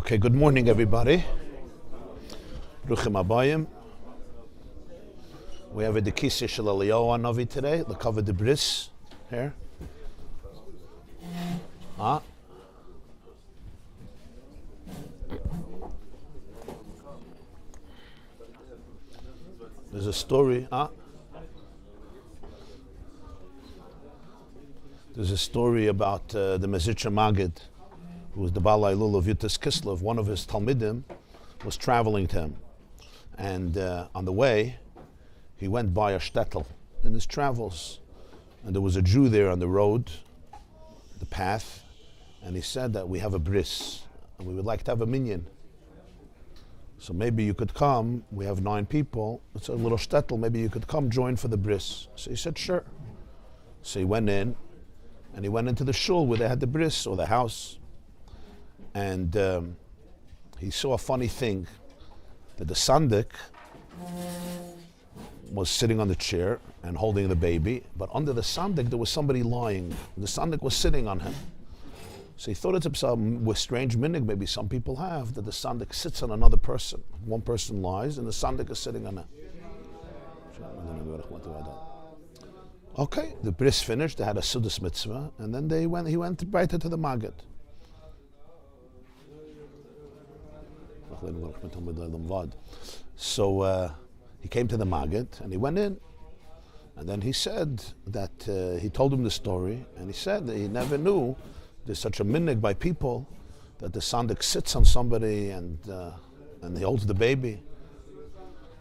Okay, good morning, everybody. Bruchim Abayim. We have a Dekisi Shel Eliyahu Hanavi today. The cover the Bliss here. There's a story. There's a story about the Mezritcher Magid, who was the Balai Lul of Yutas Kislev. One of his Talmidim was traveling to him. And on the way, he went by a shtetl in his travels. And there was a Jew there on the road, the path, and he said that we have a bris, and we would like to have a minyan. So maybe you could come, we have 9 people, it's a little shtetl, maybe you could come join for the bris. So he said, sure. So he went in, and he went into the shul where they had the bris, or the house, and he saw a funny thing, that the sandik was sitting on the chair and holding the baby, but under the sandik there was somebody lying. The sandik was sitting on him. So he thought it's some strange minhag maybe some people have, that the sandik sits on another person. One person lies and the sandik is sitting on him. Okay, the bris finished, they had a sudas mitzvah, and then he went right into the magid. So he came to the magid and he went in, and then he said that he told him the story, and he said that he never knew there's such a minhag by people that the sandik sits on somebody and he holds the baby.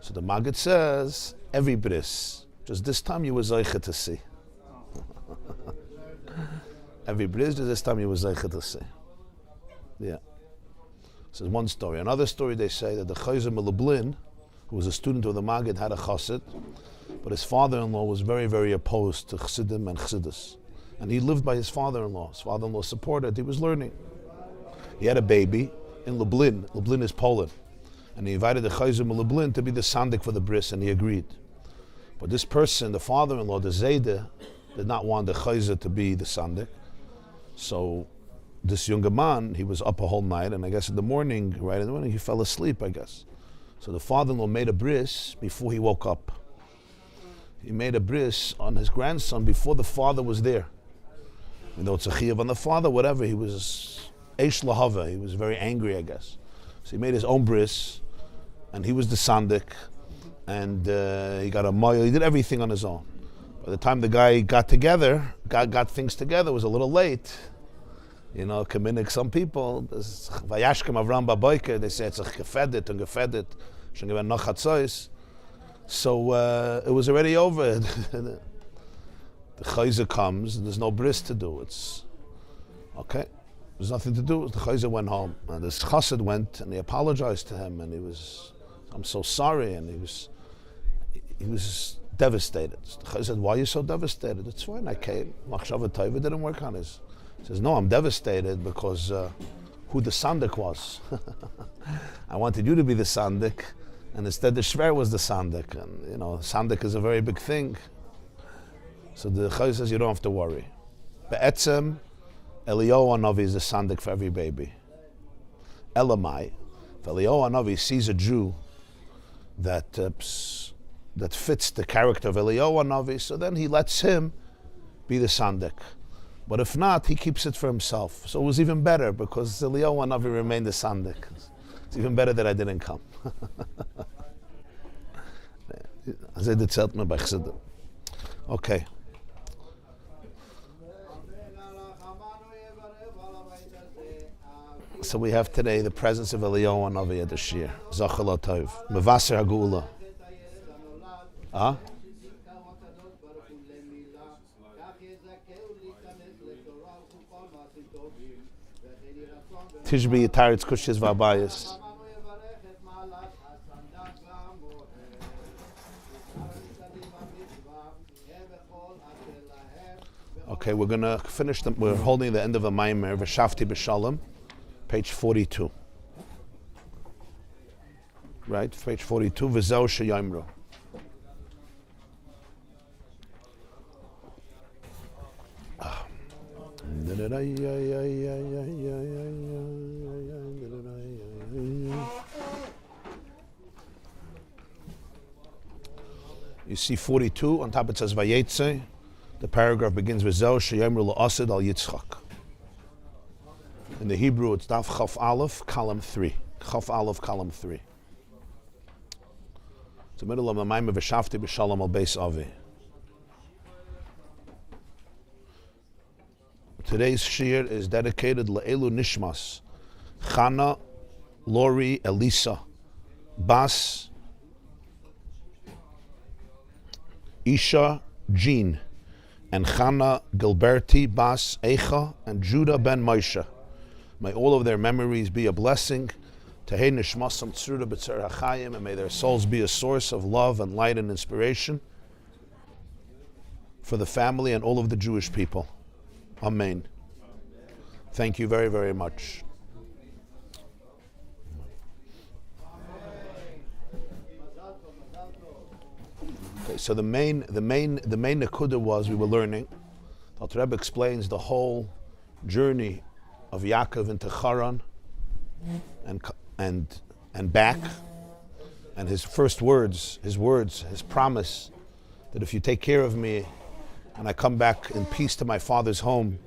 So the magid says, every bris, just this time you were zeicha to see. Every bris, just this time you were zeicha to see. Yeah. This is one story. Another story, they say that the Chayzer Lublin, who was a student of the Magid, had a chassid, but his father-in-law was very, very opposed to chassidim and chassidus. And he lived by his father-in-law. His father-in-law supported, he was learning. He had a baby in Lublin. Lublin is Poland. And he invited the Chayzer Lublin to be the sandik for the bris, and he agreed. But this person, the father-in-law, the Zayde, did not want the Chayzer to be the sandik. So this younger man, he was up a whole night, and I guess in the morning, he fell asleep, I guess. So the father-in-law made a bris before he woke up. He made a bris on his grandson before the father was there. You know, it's a chiyuv on the father, whatever. He was eish lahava. He was very angry, I guess. So he made his own bris, and he was the sandik, and he got a moil. He did everything on his own. By the time the guy got got things together, it was a little late. You know, kaminik, some people, vayashkem avram baboyker, they say it's a gefedet and gefedet, shengeven noch hatzois. So it was already over. The chayzer comes, and there's no bris to do. It's okay. There's nothing to do. The chayzer went home, and this chassid went, and he apologized to him, and I'm so sorry, and he was devastated. The chayzer said, why are you so devastated? It's fine, I came. Machshava tova didn't work on his. He says, no, I'm devastated because who the sandik was. I wanted you to be the sandik, and instead the shver was the sandik. And you know, sandik is a very big thing. So the Chayzer says, you don't have to worry. Be'etzem, Eliyahu Hanavi is the sandik for every baby. Elamai, if Eliyahu Hanavi sees a Jew that fits the character of Eliyahu Hanavi, so then he lets him be the sandik. But if not, he keeps it for himself. So it was even better because Eliyahu Hanavi remained the sandik. It's even better that I didn't come. Okay. So we have today the presence of Eliyahu Hanavi at the Shir. Zachal Tov. Mevaser Hagula. Tishbi Yitaritz Kushis Vabayis. Okay, we're going to finish them. We're holding the end of a Maimer, Vshavti B'Shalom, page 42. Right, page 42, V'zeu Sheyamru. You see 42, on top it says Vayetze. The paragraph begins with Zeh Sheyemru La'asid Al Yitzchak. In the Hebrew, it's Daf Chaf Aleph, column 3. Chaf Aleph, column 3. It's the middle of the Maimah Vshavti B'Shalom Al Beis Avi. Today's shir is dedicated Le'elu Nishmas, Chana, Lori, Elisa, Bas, Isha, Jean, and Chana Gilberti, Bas, Eicha, and Judah ben Moshe. May all of their memories be a blessing. Tehei Nishmasam Tzura B'Tzer HaChayim, and may their souls be a source of love and light and inspiration for the family and all of the Jewish people. Amen. Thank you very, very much. Okay, so the main nekuda was we were learning. The Rebbe explains the whole journey of Yaakov into Haran and back, and his first words, his promise that if you take care of me and I come back in peace to my father's home,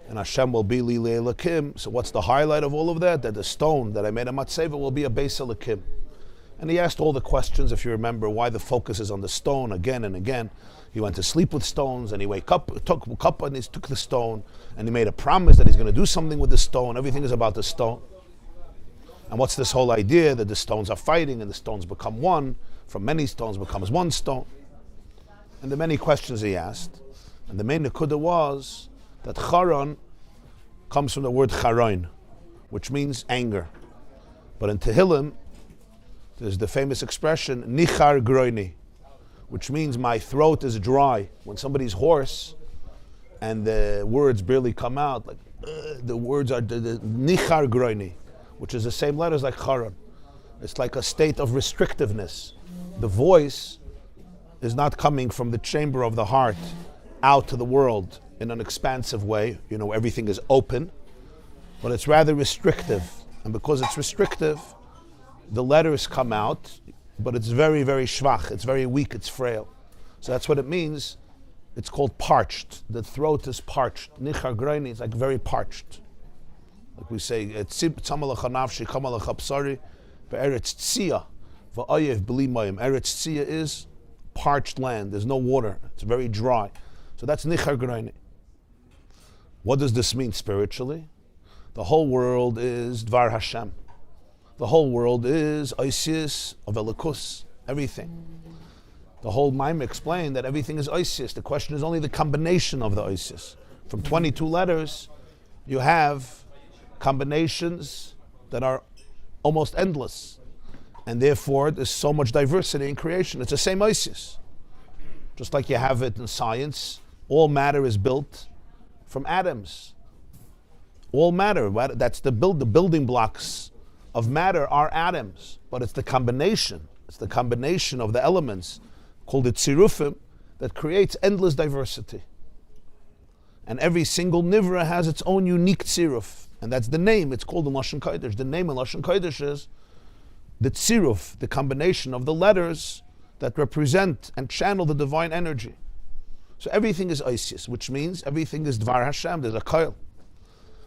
and Hashem will be li le'elakim. So what's the highlight of all of that? That the stone that I made a matzeva will be a beis elakim. And he asked all the questions, if you remember, why the focus is on the stone again and again. He went to sleep with stones, and he took up and he took the stone, and he made a promise that he's going to do something with the stone. Everything is about the stone. And what's this whole idea that the stones are fighting and the stones become one? From many stones becomes one stone. And the many questions he asked. And the main nekuda was that Charon comes from the word Charon, which means anger. But in Tehillim, there's the famous expression, Nichar Groini, which means my throat is dry. When somebody's hoarse and the words barely come out, like the words are the Nichar Groini, which is the same letters like Charon. It's like a state of restrictiveness. The voice is not coming from the chamber of the heart out to the world in an expansive way, everything is open, but it's rather restrictive. And because it's restrictive, the letters come out, but it's very, very schwach, it's very weak, it's frail. So that's what it means. It's called parched. The throat is parched. Nichar Greini is like very parched. Like we say, Eretz Tzia, V'ayev B'li Mayim. Eretz Tzia is parched land. There's no water. It's very dry. So that's Nichar Greini. What does this mean spiritually? The whole world is Dvar Hashem. The whole world is Isis of Elikus. Everything. The whole Maimah explained that everything is Isis. The question is only the combination of the Isis. From 22 letters, you have combinations that are almost endless. And therefore, there's so much diversity in creation. It's the same Isis. Just like you have it in science, all matter is built from atoms. All matter, that's the building blocks of matter are atoms, but it's the combination. It's the combination of the elements called the tzirufim that creates endless diversity. And every single nivra has its own unique tziruf, and that's the name. It's called the Lashon Kodesh. The name in Lashon Kodesh is the tziruf, the combination of the letters that represent and channel the divine energy. So everything is Isis, which means everything is Dvar Hashem. There's a koil.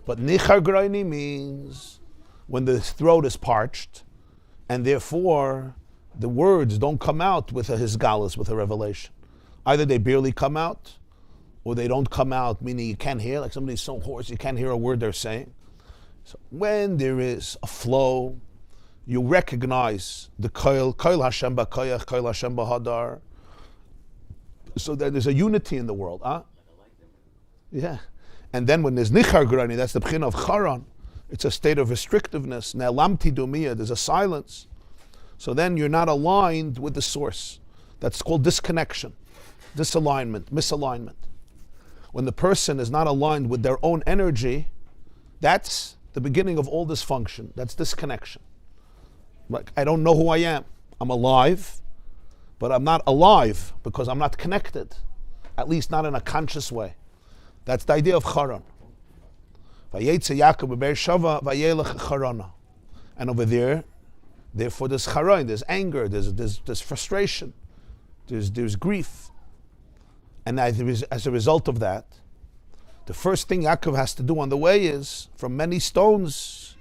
But Nichar Greini means when the throat is parched, and therefore the words don't come out with a hisgalus, with a revelation. Either they barely come out, or they don't come out, meaning you can't hear, like somebody's so hoarse, you can't hear a word they're saying. So when there is a flow, you recognize the koil Hashem b'koyach, koil Hashem b'hadar. So that there's a unity in the world, Yeah. And then when there's Nichar Greini, that's the B'china of Charan, it's a state of restrictiveness. Ne'elamti dumiyah, there's a silence. So then you're not aligned with the source. That's called disconnection, disalignment, misalignment. When the person is not aligned with their own energy, that's the beginning of all dysfunction. That's disconnection. Like, I don't know who I am. I'm alive, but I'm not alive because I'm not connected, at least not in a conscious way. That's the idea of Charan. Vayetze Yaakov b'Beersheva vayelech Charana. And over there, therefore there's Charan, there's anger, there's frustration. There's grief. And as a result of that, the first thing Yaakov has to do on the way is, from many stones,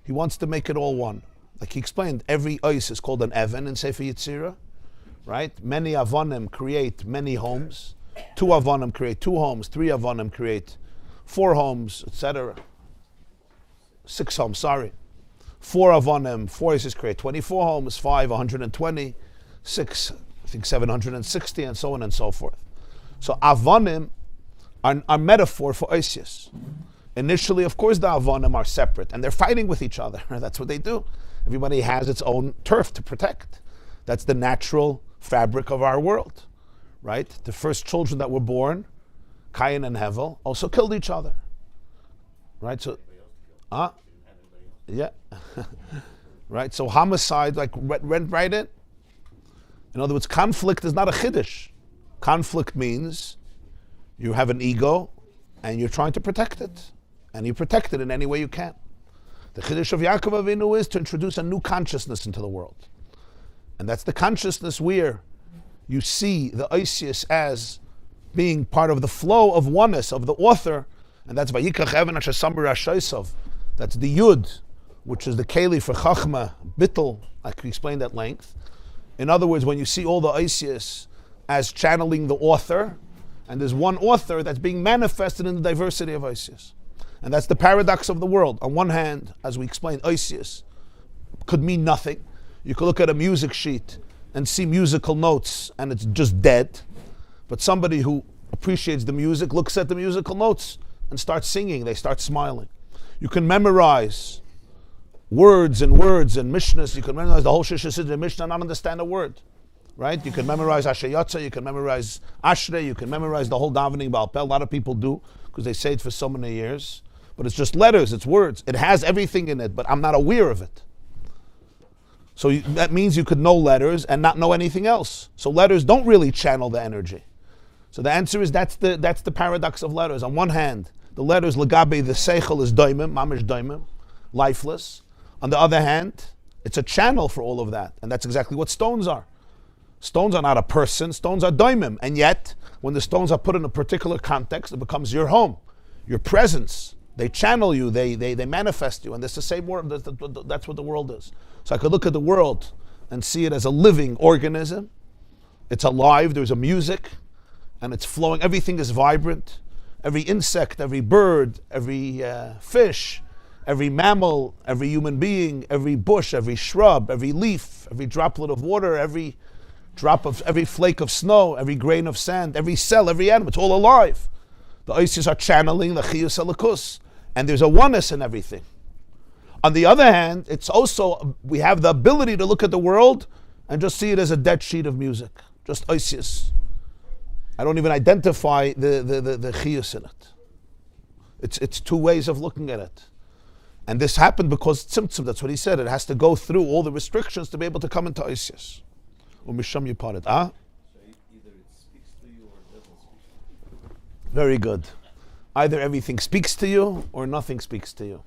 he wants to make it all one. Like he explained, every ice is called an Evan in Sefer Yetzirah, right? Many Avonim create many homes. 2 Avonim create 2 homes. 3 Avonim create 4 homes, etc. 6 homes, sorry. 4 Avonim, 4 ices create 24 homes. 5, 120. 6, I think 760, and so on and so forth. So Avonim are metaphor for Isis. Initially, of course, the Avonim are separate, and they're fighting with each other. That's what they do. Everybody has its own turf to protect. That's the natural fabric of our world, right? The first children that were born, Cain and Hevel, also killed each other, right? So, yeah, right? So homicide, like, went right in. In other words, conflict is not a chiddush. Conflict means you have an ego and you're trying to protect it. And you protect it in any way you can. The chiddush of Yaakov Avinu is to introduce a new consciousness into the world. And that's the consciousness where you see the Isis as being part of the flow of oneness of the author. And that's Vayikach Evan Asher Samar Ashaisav. That's the Yud, which is the Keli for Chachma, Bittel, like we explained at length. In other words, when you see all the Isis as channeling the author, and there's one author that's being manifested in the diversity of Isis. And that's the paradox of the world. On one hand, as we explained, Isis could mean nothing. You could look at a music sheet and see musical notes and it's just dead. But somebody who appreciates the music looks at the musical notes and starts singing. They start smiling. You can memorize words and Mishnahs. You can memorize the whole Shishah Mishnah and not understand a word. Right? You can memorize Ashayatza, you can memorize Ashrei, you can memorize the whole davening Baal Peh. A lot of people do because they say it for so many years. But it's just letters, it's words. It has everything in it, but I'm not aware of it. So that means you could know letters and not know anything else. So letters don't really channel the energy. So the answer is that's the paradox of letters. On one hand, the letters Lagabe, the Seichel is Daimim, Mamish Daimim, lifeless. On the other hand, it's a channel for all of that. And that's exactly what stones are. Stones are not a person, stones are daimim. And yet, when the stones are put in a particular context, it becomes your home, your presence. They channel you, they manifest you. And that's the same word, that's what the world is. So I could look at the world and see it as a living organism. It's alive, there's a music, and it's flowing. Everything is vibrant. Every insect, every bird, every fish, every mammal, every human being, every bush, every shrub, every leaf, every droplet of water, every flake of snow, every grain of sand, every cell, every animal, it's all alive. The Isis are channeling the Chiyus Elikus, and there's a oneness in everything. On the other hand, it's also, we have the ability to look at the world and just see it as a dead sheet of music, just Isis. I don't even identify the Chiyus in it. It's 2 ways of looking at it. And this happened because Tzimtzum, that's what he said, it has to go through all the restrictions to be able to come into Isis. Or Misham Yiparet. So either it speaks to you or it doesn't speak to you. Very good. Either everything speaks to you or nothing speaks to you.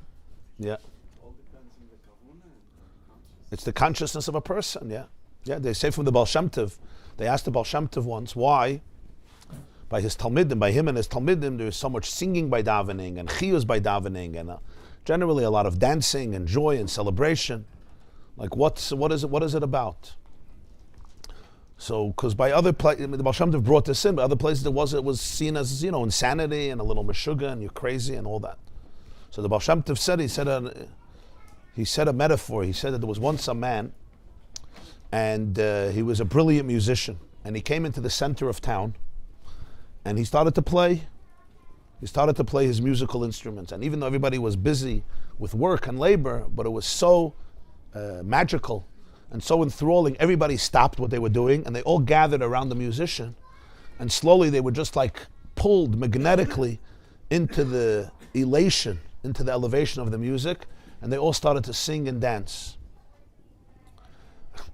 Yeah. All depends on the kavuna and the consciousness. It's the consciousness of a person, yeah. Yeah, they say from the Baal Shem Tov, they asked the Baal Shem Tov once why, by his Talmidim, by him and his Talmidim, there's so much singing by davening and chiyus by davening and generally a lot of dancing and joy and celebration. Like what is it about? So, because by other places, the Baal Shem Tov brought this in, but other places it was seen as, insanity and a little meshuggah and you're crazy and all that. So the Baal Shem Tov said, he said a metaphor. He said that there was once a man, and he was a brilliant musician, and he came into the center of town, and he started to play his musical instruments. And even though everybody was busy with work and labor, but it was so magical and so enthralling, everybody stopped what they were doing and they all gathered around the musician, and slowly they were just like pulled magnetically into the elation, into the elevation of the music, and they all started to sing and dance.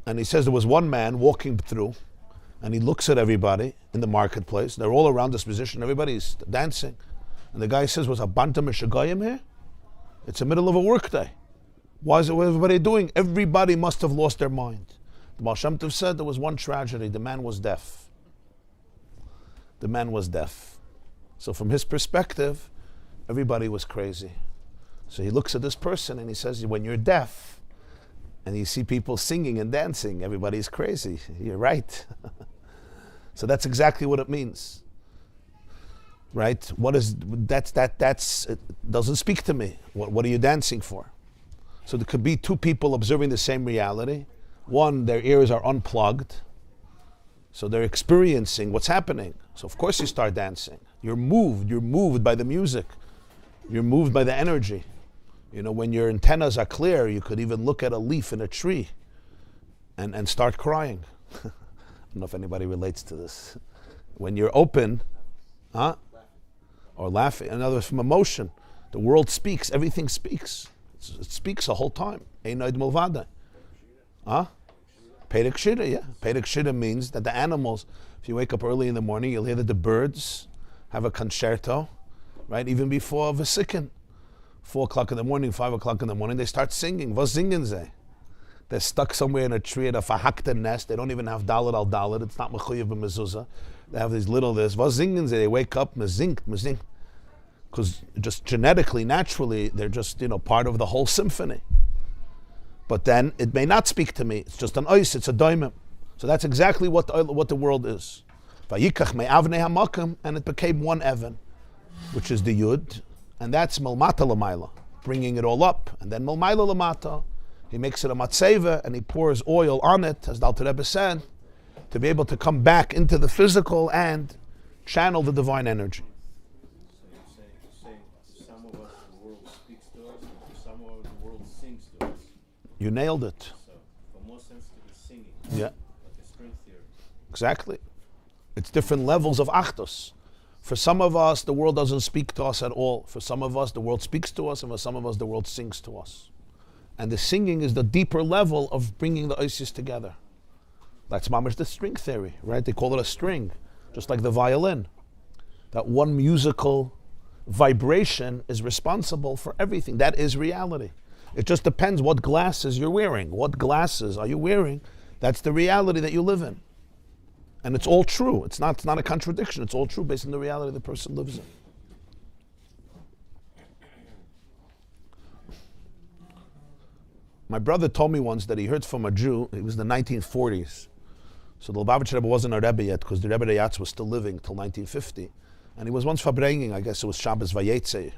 And he says there was one man walking through, and he looks at everybody in the marketplace. They're all around this musician, everybody's dancing. And the guy says, was a Bantam Meshagayim here? It's the middle of a work day. What is everybody doing? Everybody must have lost their mind. The Baal Shem Tov said there was one tragedy. The man was deaf. The man was deaf. So from his perspective, everybody was crazy. So he looks at this person and he says, when you're deaf and you see people singing and dancing, everybody's crazy. You're right. So that's exactly what it means. Right? What is that's it doesn't speak to me. What are you dancing for? So there could be two people observing the same reality. One, their ears are unplugged, so they're experiencing what's happening. So of course you start dancing. You're moved by the music. You're moved by the energy. You know, when your antennas are clear, you could even look at a leaf in a tree and start crying. I don't know if anybody relates to this. When you're open, or laughing, in other words, from emotion, the world speaks, everything speaks. It speaks the whole time. Einoid Mulvada. Perek Shira, yeah. Perek Shira means that the animals, if you wake up early in the morning, you'll hear that the birds have a concerto, right? Even before Vesikin. 4 o'clock in the morning, 5 o'clock in the morning, they start singing. Was singen sie? They're stuck somewhere in a tree at a verhackte nest. They don't even have dalet al dalet. It's not mechuyev b'mezuzah. They have these little this. Was singen sie? They wake up, mezing. Because just genetically, naturally, they're just, part of the whole symphony. But then it may not speak to me. It's just an ois, it's a daimim. So that's exactly what the world is. Vayikach me'avnei hamakim, and it became one Evan, which is the Yud, and that's Malmata Lamaila, bringing it all up. And then Malmaila Lamata, he makes it a matzeva, and he pours oil on it, as the Alter Rebbe said, to be able to come back into the physical and channel the divine energy. So you're saying to some of us the world speaks to us, and to some of us the world sings to us. You nailed it. So for more sense to be singing, Yeah. like a string theory. Exactly. It's different levels of achdus. For some of us, the world doesn't speak to us at all. For some of us, the world speaks to us, and for some of us, the world sings to us. And the singing is the deeper level of bringing the oasis together. That's mamish the string theory, right? They call it a string, just like the violin. That one musical vibration is responsible for everything. That is reality. It just depends what glasses you're wearing. What glasses are you wearing? That's the reality that you live in. And it's all true. It's not a contradiction. It's all true based on the reality the person lives in. My brother told me once that he heard from a Jew. It was the 1940s. So the Lubavitcher Rebbe wasn't a Rebbe yet, because the Rebbe Rayatz was still living till 1950. And he was once verbringing, I guess it was Shabbos Vayetze.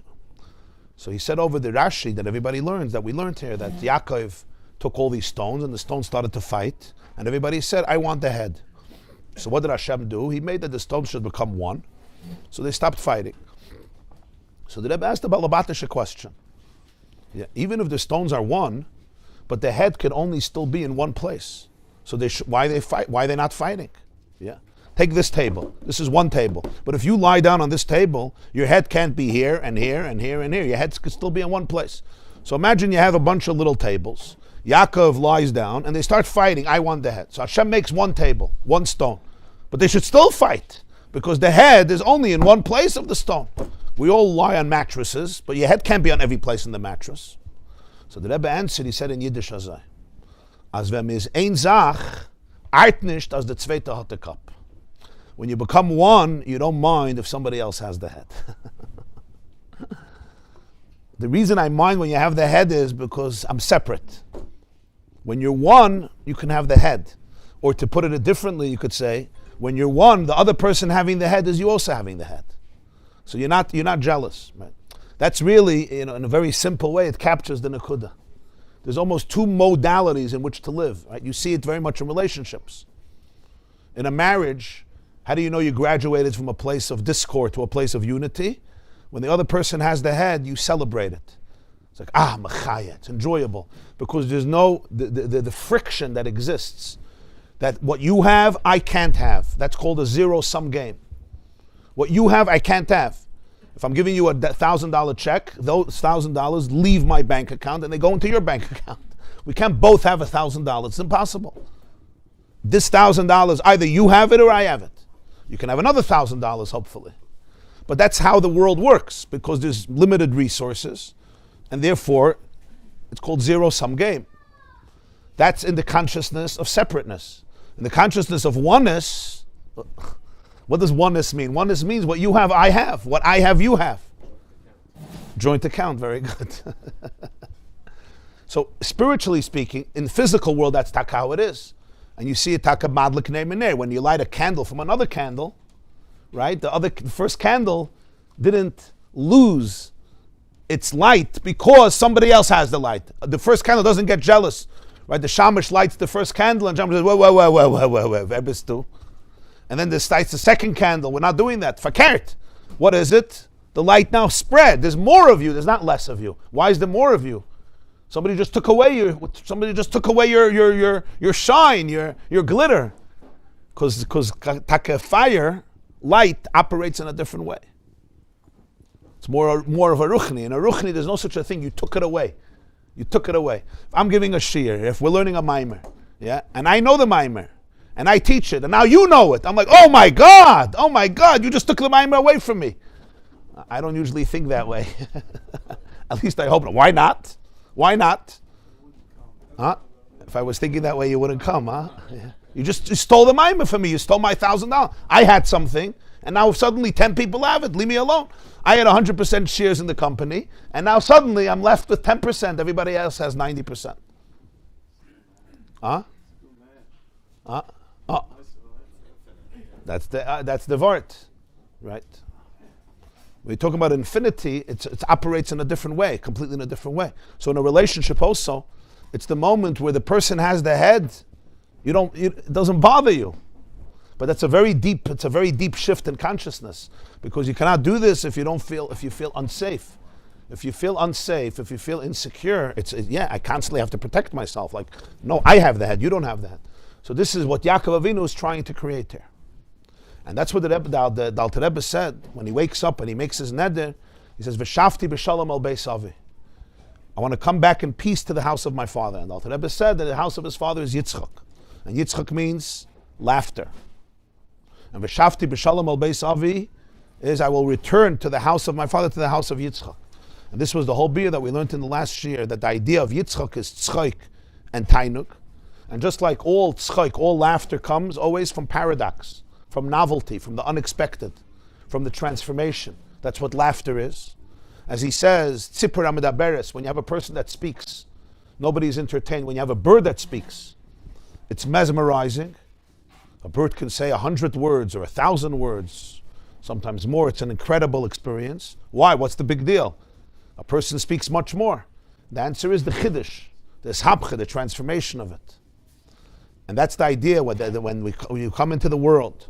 So he said over the Rashi that everybody learns, that we learned here, that Yaakov took all these stones and the stones started to fight. And everybody said, I want the head. So what did Hashem do? He made that the stones should become one. So they stopped fighting. So the Rebbe asked about Labatish a question. Yeah, even if the stones are one, but the head can only still be in one place. So why they fight? Why are they not fighting? Yeah. Take this table. This is one table. But if you lie down on this table, your head can't be here and here and here and here. Your head could still be in one place. So imagine you have a bunch of little tables. Yaakov lies down and they start fighting. I want the head. So Hashem makes one table, one stone. But they should still fight because the head is only in one place of the stone. We all lie on mattresses, but your head can't be on every place in the mattress. So the Rebbe answered, he said in Yiddish Azai, As wenn is ein Sach, art nicht, as the zweite hat the cup. When you become one, you don't mind if somebody else has the head. The reason I mind when you have the head is because I'm separate. When you're one, you can have the head. Or to put it differently, you could say, when you're one, the other person having the head is you also having the head. So you're not jealous. Right? That's really, in a very simple way, it captures the Nakuda. There's almost two modalities in which to live. Right? You see it very much in relationships. In a marriage, how do you know you graduated from a place of discord to a place of unity? When the other person has the head, you celebrate it. It's like, machaya, it's enjoyable. Because there's no, the friction that exists. That what you have, I can't have. That's called a zero-sum game. What you have, I can't have. If I'm giving you a $1,000 check, those $1,000 leave my bank account and they go into your bank account. We can't both have $1,000. It's impossible. This $1,000, either you have it or I have it. You can have another $1,000, hopefully. But that's how the world works, because there's limited resources, and therefore, it's called zero-sum game. That's in the consciousness of separateness. In the consciousness of oneness, what does oneness mean? Oneness means what you have, I have. What I have, you have. Joint account, very good. So spiritually speaking, in the physical world, that's taka how it is. And you see it taka madlik ne'emineh. When you light a candle from another candle, right? The first candle didn't lose its light because somebody else has the light. The first candle doesn't get jealous, right? The shamash lights the first candle and shamash says, whoa. And then this lights the second candle. We're not doing that. Fakert. What is it? The light now spread. There's more of you. There's not less of you. Why is there more of you? Somebody just took away your shine, your glitter. Because fire, light operates in a different way. It's more of a ruchni. In a ruchni, there's no such a thing. You took it away. You took it away. If I'm giving a shiur, if we're learning a mimer, yeah, and I know the mimer, and I teach it, and now you know it, I'm like, oh my God, you just took the mimer away from me. I don't usually think that way. At least I hope not. Why not? Why not? Huh? If I was thinking that way, you wouldn't come, huh? Yeah. You stole the mimer from me. You stole my $1,000. I had something, and now suddenly 10 people have it. Leave me alone. I had 100% shares in the company, and now suddenly I'm left with 10%. Everybody else has 90%. Huh? Oh. That's the vart, right? When you talk about infinity, it operates in a different way, completely in a different way. So in a relationship also, it's the moment where the person has the head, it doesn't bother you. But it's a very deep shift in consciousness, because you cannot do this if you feel unsafe. If you feel unsafe, if you feel insecure, I constantly have to protect myself. Like, no, I have the head, you don't have that. So this is what Yaakov Avinu is trying to create here. And that's what the Alter Rebbe said when he wakes up and he makes his neder. He says, Vshavti b'shalom al beis avi. I want to come back in peace to the house of my father. And the Alter Rebbe said that the house of his father is Yitzchak. And Yitzchak means laughter. And Vshavti b'shalom al beis avi is I will return to the house of my father, to the house of Yitzchak. And this was the whole beer that we learned in the last year, that the idea of Yitzchak is tzchaik and tainuk. And just like all tzchaik, all laughter comes always from paradox, from novelty, from the unexpected, from the transformation. That's what laughter is. As he says, tzipur amidaberes, when you have a person that speaks, nobody is entertained. When you have a bird that speaks, it's mesmerizing. A bird can say 100 words or 1,000 words, sometimes more. It's an incredible experience. Why? What's the big deal? A person speaks much more. The answer is the chiddush, the hapcha, the transformation of it. And that's the idea when you come into the world.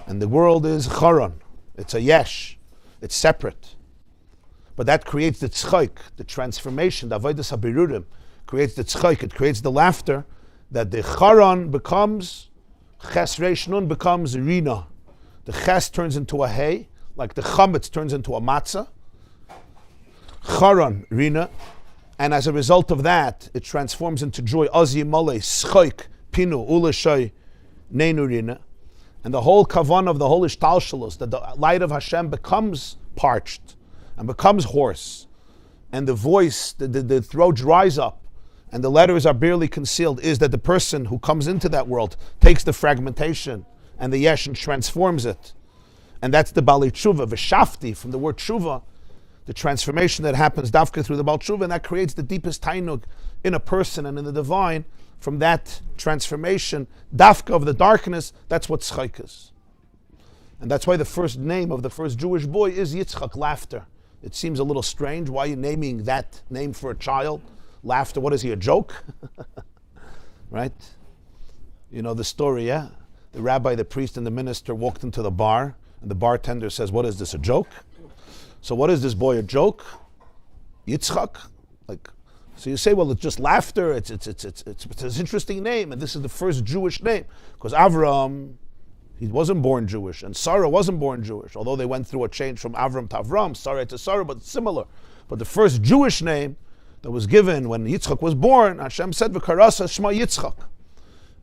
And the world is charon. It's a yesh. It's separate. But that creates the tzchaik, the transformation, the avodas habirurim, creates the tzchaik, it creates the laughter, that the charon becomes, ches reish nun becomes rina. The ches turns into a hay, like the chametz turns into a matzah. Charon, rina. And as a result of that, it transforms into joy. Ozi mole, schaik, pinu, ulashay, neinu rina. And the whole kavan of the whole ishtalshalos, that the light of Hashem becomes parched and becomes hoarse, and the voice, the throat dries up, and the letters are barely concealed, is that the person who comes into that world takes the fragmentation and the yesh and transforms it. And that's the Bali Tshuva, Vshavti, from the word Tshuva, the transformation that happens dafka through the Bal Tshuva, and that creates the deepest tainug in a person and in the divine. From that transformation, dafka of the darkness, that's what tzchaik is. And that's why the first name of the first Jewish boy is Yitzchak, laughter. It seems a little strange. Why are you naming that name for a child? Laughter, what is he, a joke? Right? You know the story, yeah? The rabbi, the priest, and the minister walked into the bar, and the bartender says, what is this, a joke? So what is this boy, a joke? Yitzchak? So you say, well, it's just laughter. It's an interesting name, and this is the first Jewish name, because Avram, he wasn't born Jewish, and Sarah wasn't born Jewish, although they went through a change from Avram to Avram, Sarah to Sarah, but it's similar. But the first Jewish name that was given when Yitzchak was born, Hashem said, "V'karasa Shema Yitzchak,"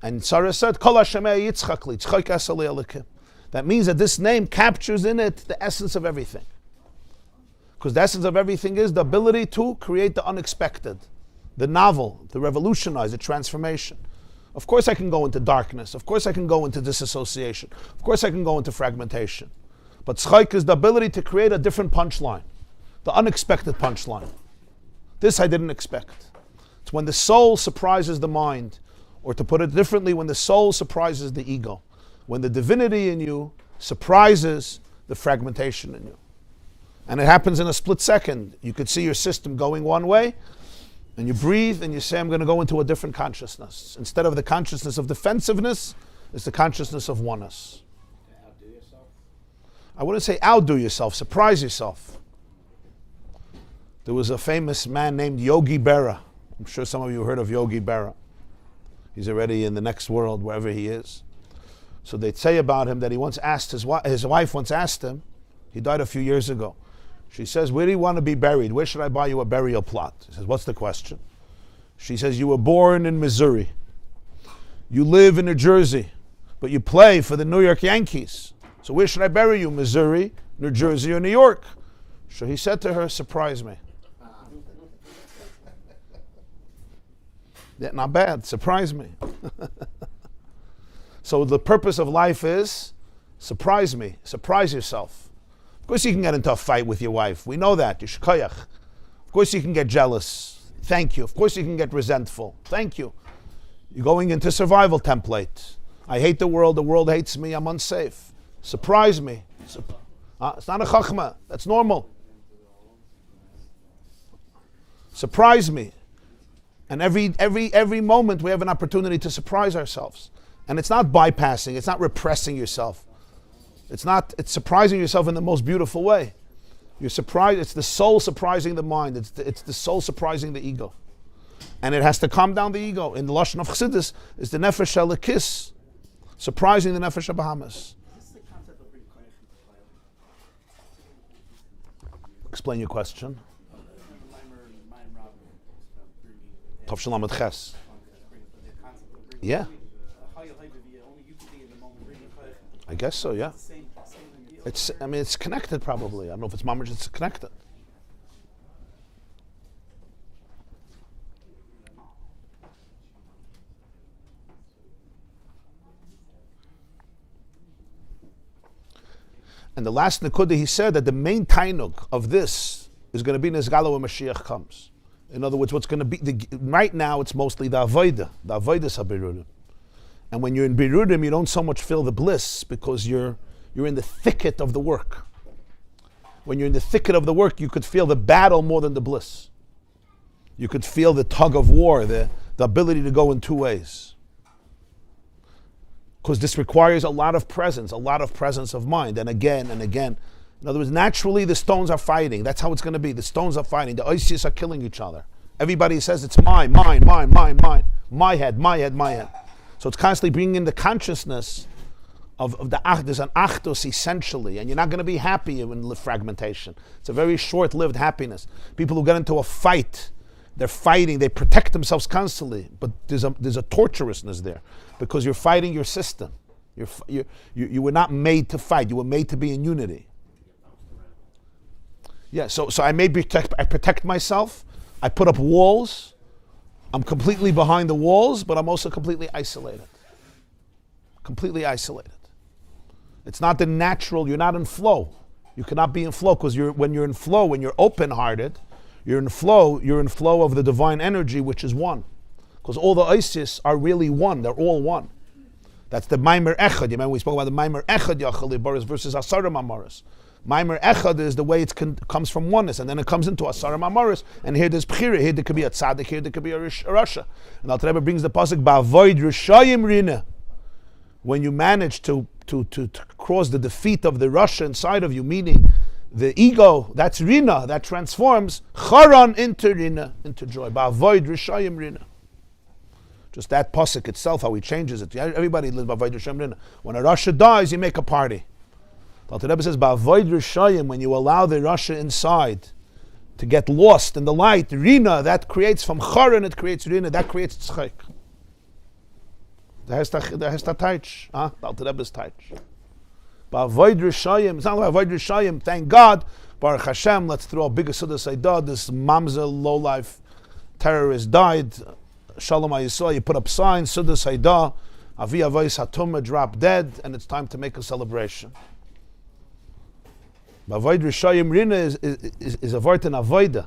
and Sarah said, "Kol Hashemei Yitzchak li, Tzchak asa li Elokim." That means that this name captures in it the essence of everything. Because the essence of everything is the ability to create the unexpected, the novel, the revolutionize, the transformation. Of course I can go into darkness. Of course I can go into disassociation. Of course I can go into fragmentation. But tzchaik is the ability to create a different punchline, the unexpected punchline. This I didn't expect. It's when the soul surprises the mind, or to put it differently, when the soul surprises the ego, when the divinity in you surprises the fragmentation in you. And it happens in a split second. You could see your system going one way, and you breathe and you say, I'm going to go into a different consciousness. Instead of the consciousness of defensiveness, it's the consciousness of oneness. Outdo yourself? I wouldn't say outdo yourself, surprise yourself. There was a famous man named Yogi Berra. I'm sure some of you heard of Yogi Berra. He's already in the next world, wherever he is. So they'd say about him that he once asked, his wife once asked him, he died a few years ago. She says, where do you want to be buried? Where should I buy you a burial plot? He says, what's the question? She says, you were born in Missouri. You live in New Jersey, but you play for the New York Yankees. So where should I bury you? Missouri, New Jersey, or New York? So he said to her, surprise me. Yeah, not bad, surprise me. So the purpose of life is, surprise me, surprise yourself. Of course you can get into a fight with your wife. We know that. Of course you can get jealous. Thank you. Of course you can get resentful. Thank you. You're going into survival template. I hate the world hates me, I'm unsafe. Surprise me. It's not a chachma. That's normal. Surprise me. And every moment we have an opportunity to surprise ourselves. And it's not bypassing, it's not repressing yourself. It's surprising yourself in the most beautiful way. You're surprised, it's the soul surprising the mind, it's the soul surprising the ego. And it has to calm down the ego. In the Lashon of Chassidus, it's the Nefesh Elikis, surprising the Nefesh Bahamas. Explain your question. Tov Shalom et Ches. Yeah. I guess so, yeah. It's connected probably. I don't know if it's mamash, it's connected. And the last Nekuda, he said that the main tainuk of this is going to be Nizgalo when Mashiach comes. In other words, what's going to be, right now it's mostly the Avodah Sabirudim. And when you're in Birudim, you don't so much feel the bliss because you're in the thicket of the work. When you're in the thicket of the work, you could feel the battle more than the bliss. You could feel the tug of war, the ability to go in two ways. Because this requires a lot of presence of mind, and again and again. In other words, naturally the stones are fighting. That's how it's going to be. The stones are fighting. The Isis are killing each other. Everybody says it's mine. My head. So it's constantly bringing in the consciousness of the there's an achdos essentially, and you're not going to be happy in fragmentation. It's a very short-lived happiness. People who get into a fight, they're fighting, they protect themselves constantly, but there's a torturousness there because you're fighting your system. You were not made to fight. You were made to be in unity. Yeah. So I protect myself. I put up walls. I'm completely behind the walls, but I'm also completely isolated. Completely isolated. It's not the natural, you're not in flow. You cannot be in flow because when you're in flow, when you're open-hearted, you're in flow of the divine energy, which is one. Because all the Isis are really one, they're all one. That's the Maimer Echad. You remember we spoke about the Maimer Echad Yachali Boris versus Asarim Amaris. Maimer Echad is the way it comes from oneness, and then it comes into Asarim Amaris, and here there's Bchira, here there could be a Tzaddik, here there could be a Rasha. And Alter Rebbe brings the pasuk, Ba'avoid Rishayim Rina. When you manage to cross the defeat of the Rasha inside of you, meaning the ego, that's Rina, that transforms Charan into Rina, into joy. Ba'avoid Rishayim Rina. Just that pasuk itself, how he changes it. Everybody lives Ba'avoid Rishayim Rina. When a Rasha dies, you make a party. Alter Rebbe says, Ba'avoid Rishayim, when you allow the Rasha inside to get lost in the light, Rina, that creates from Charan, it creates Rina, that creates Tzchak. There has to taich. Alter Rebbe's taich. Ba'avoid Rishayim, it's not like Ba'avoid Rishayim, thank God, Baruch Hashem, let's throw a bigger Suda Seidah, this mamza, low life, terrorist died, Shalom HaYisrael, you put up signs, Sudas Haida, Avi Avos Hatumah drop dead, and it's time to make a celebration. Avoid Rishayim Rina is a word in Avoida.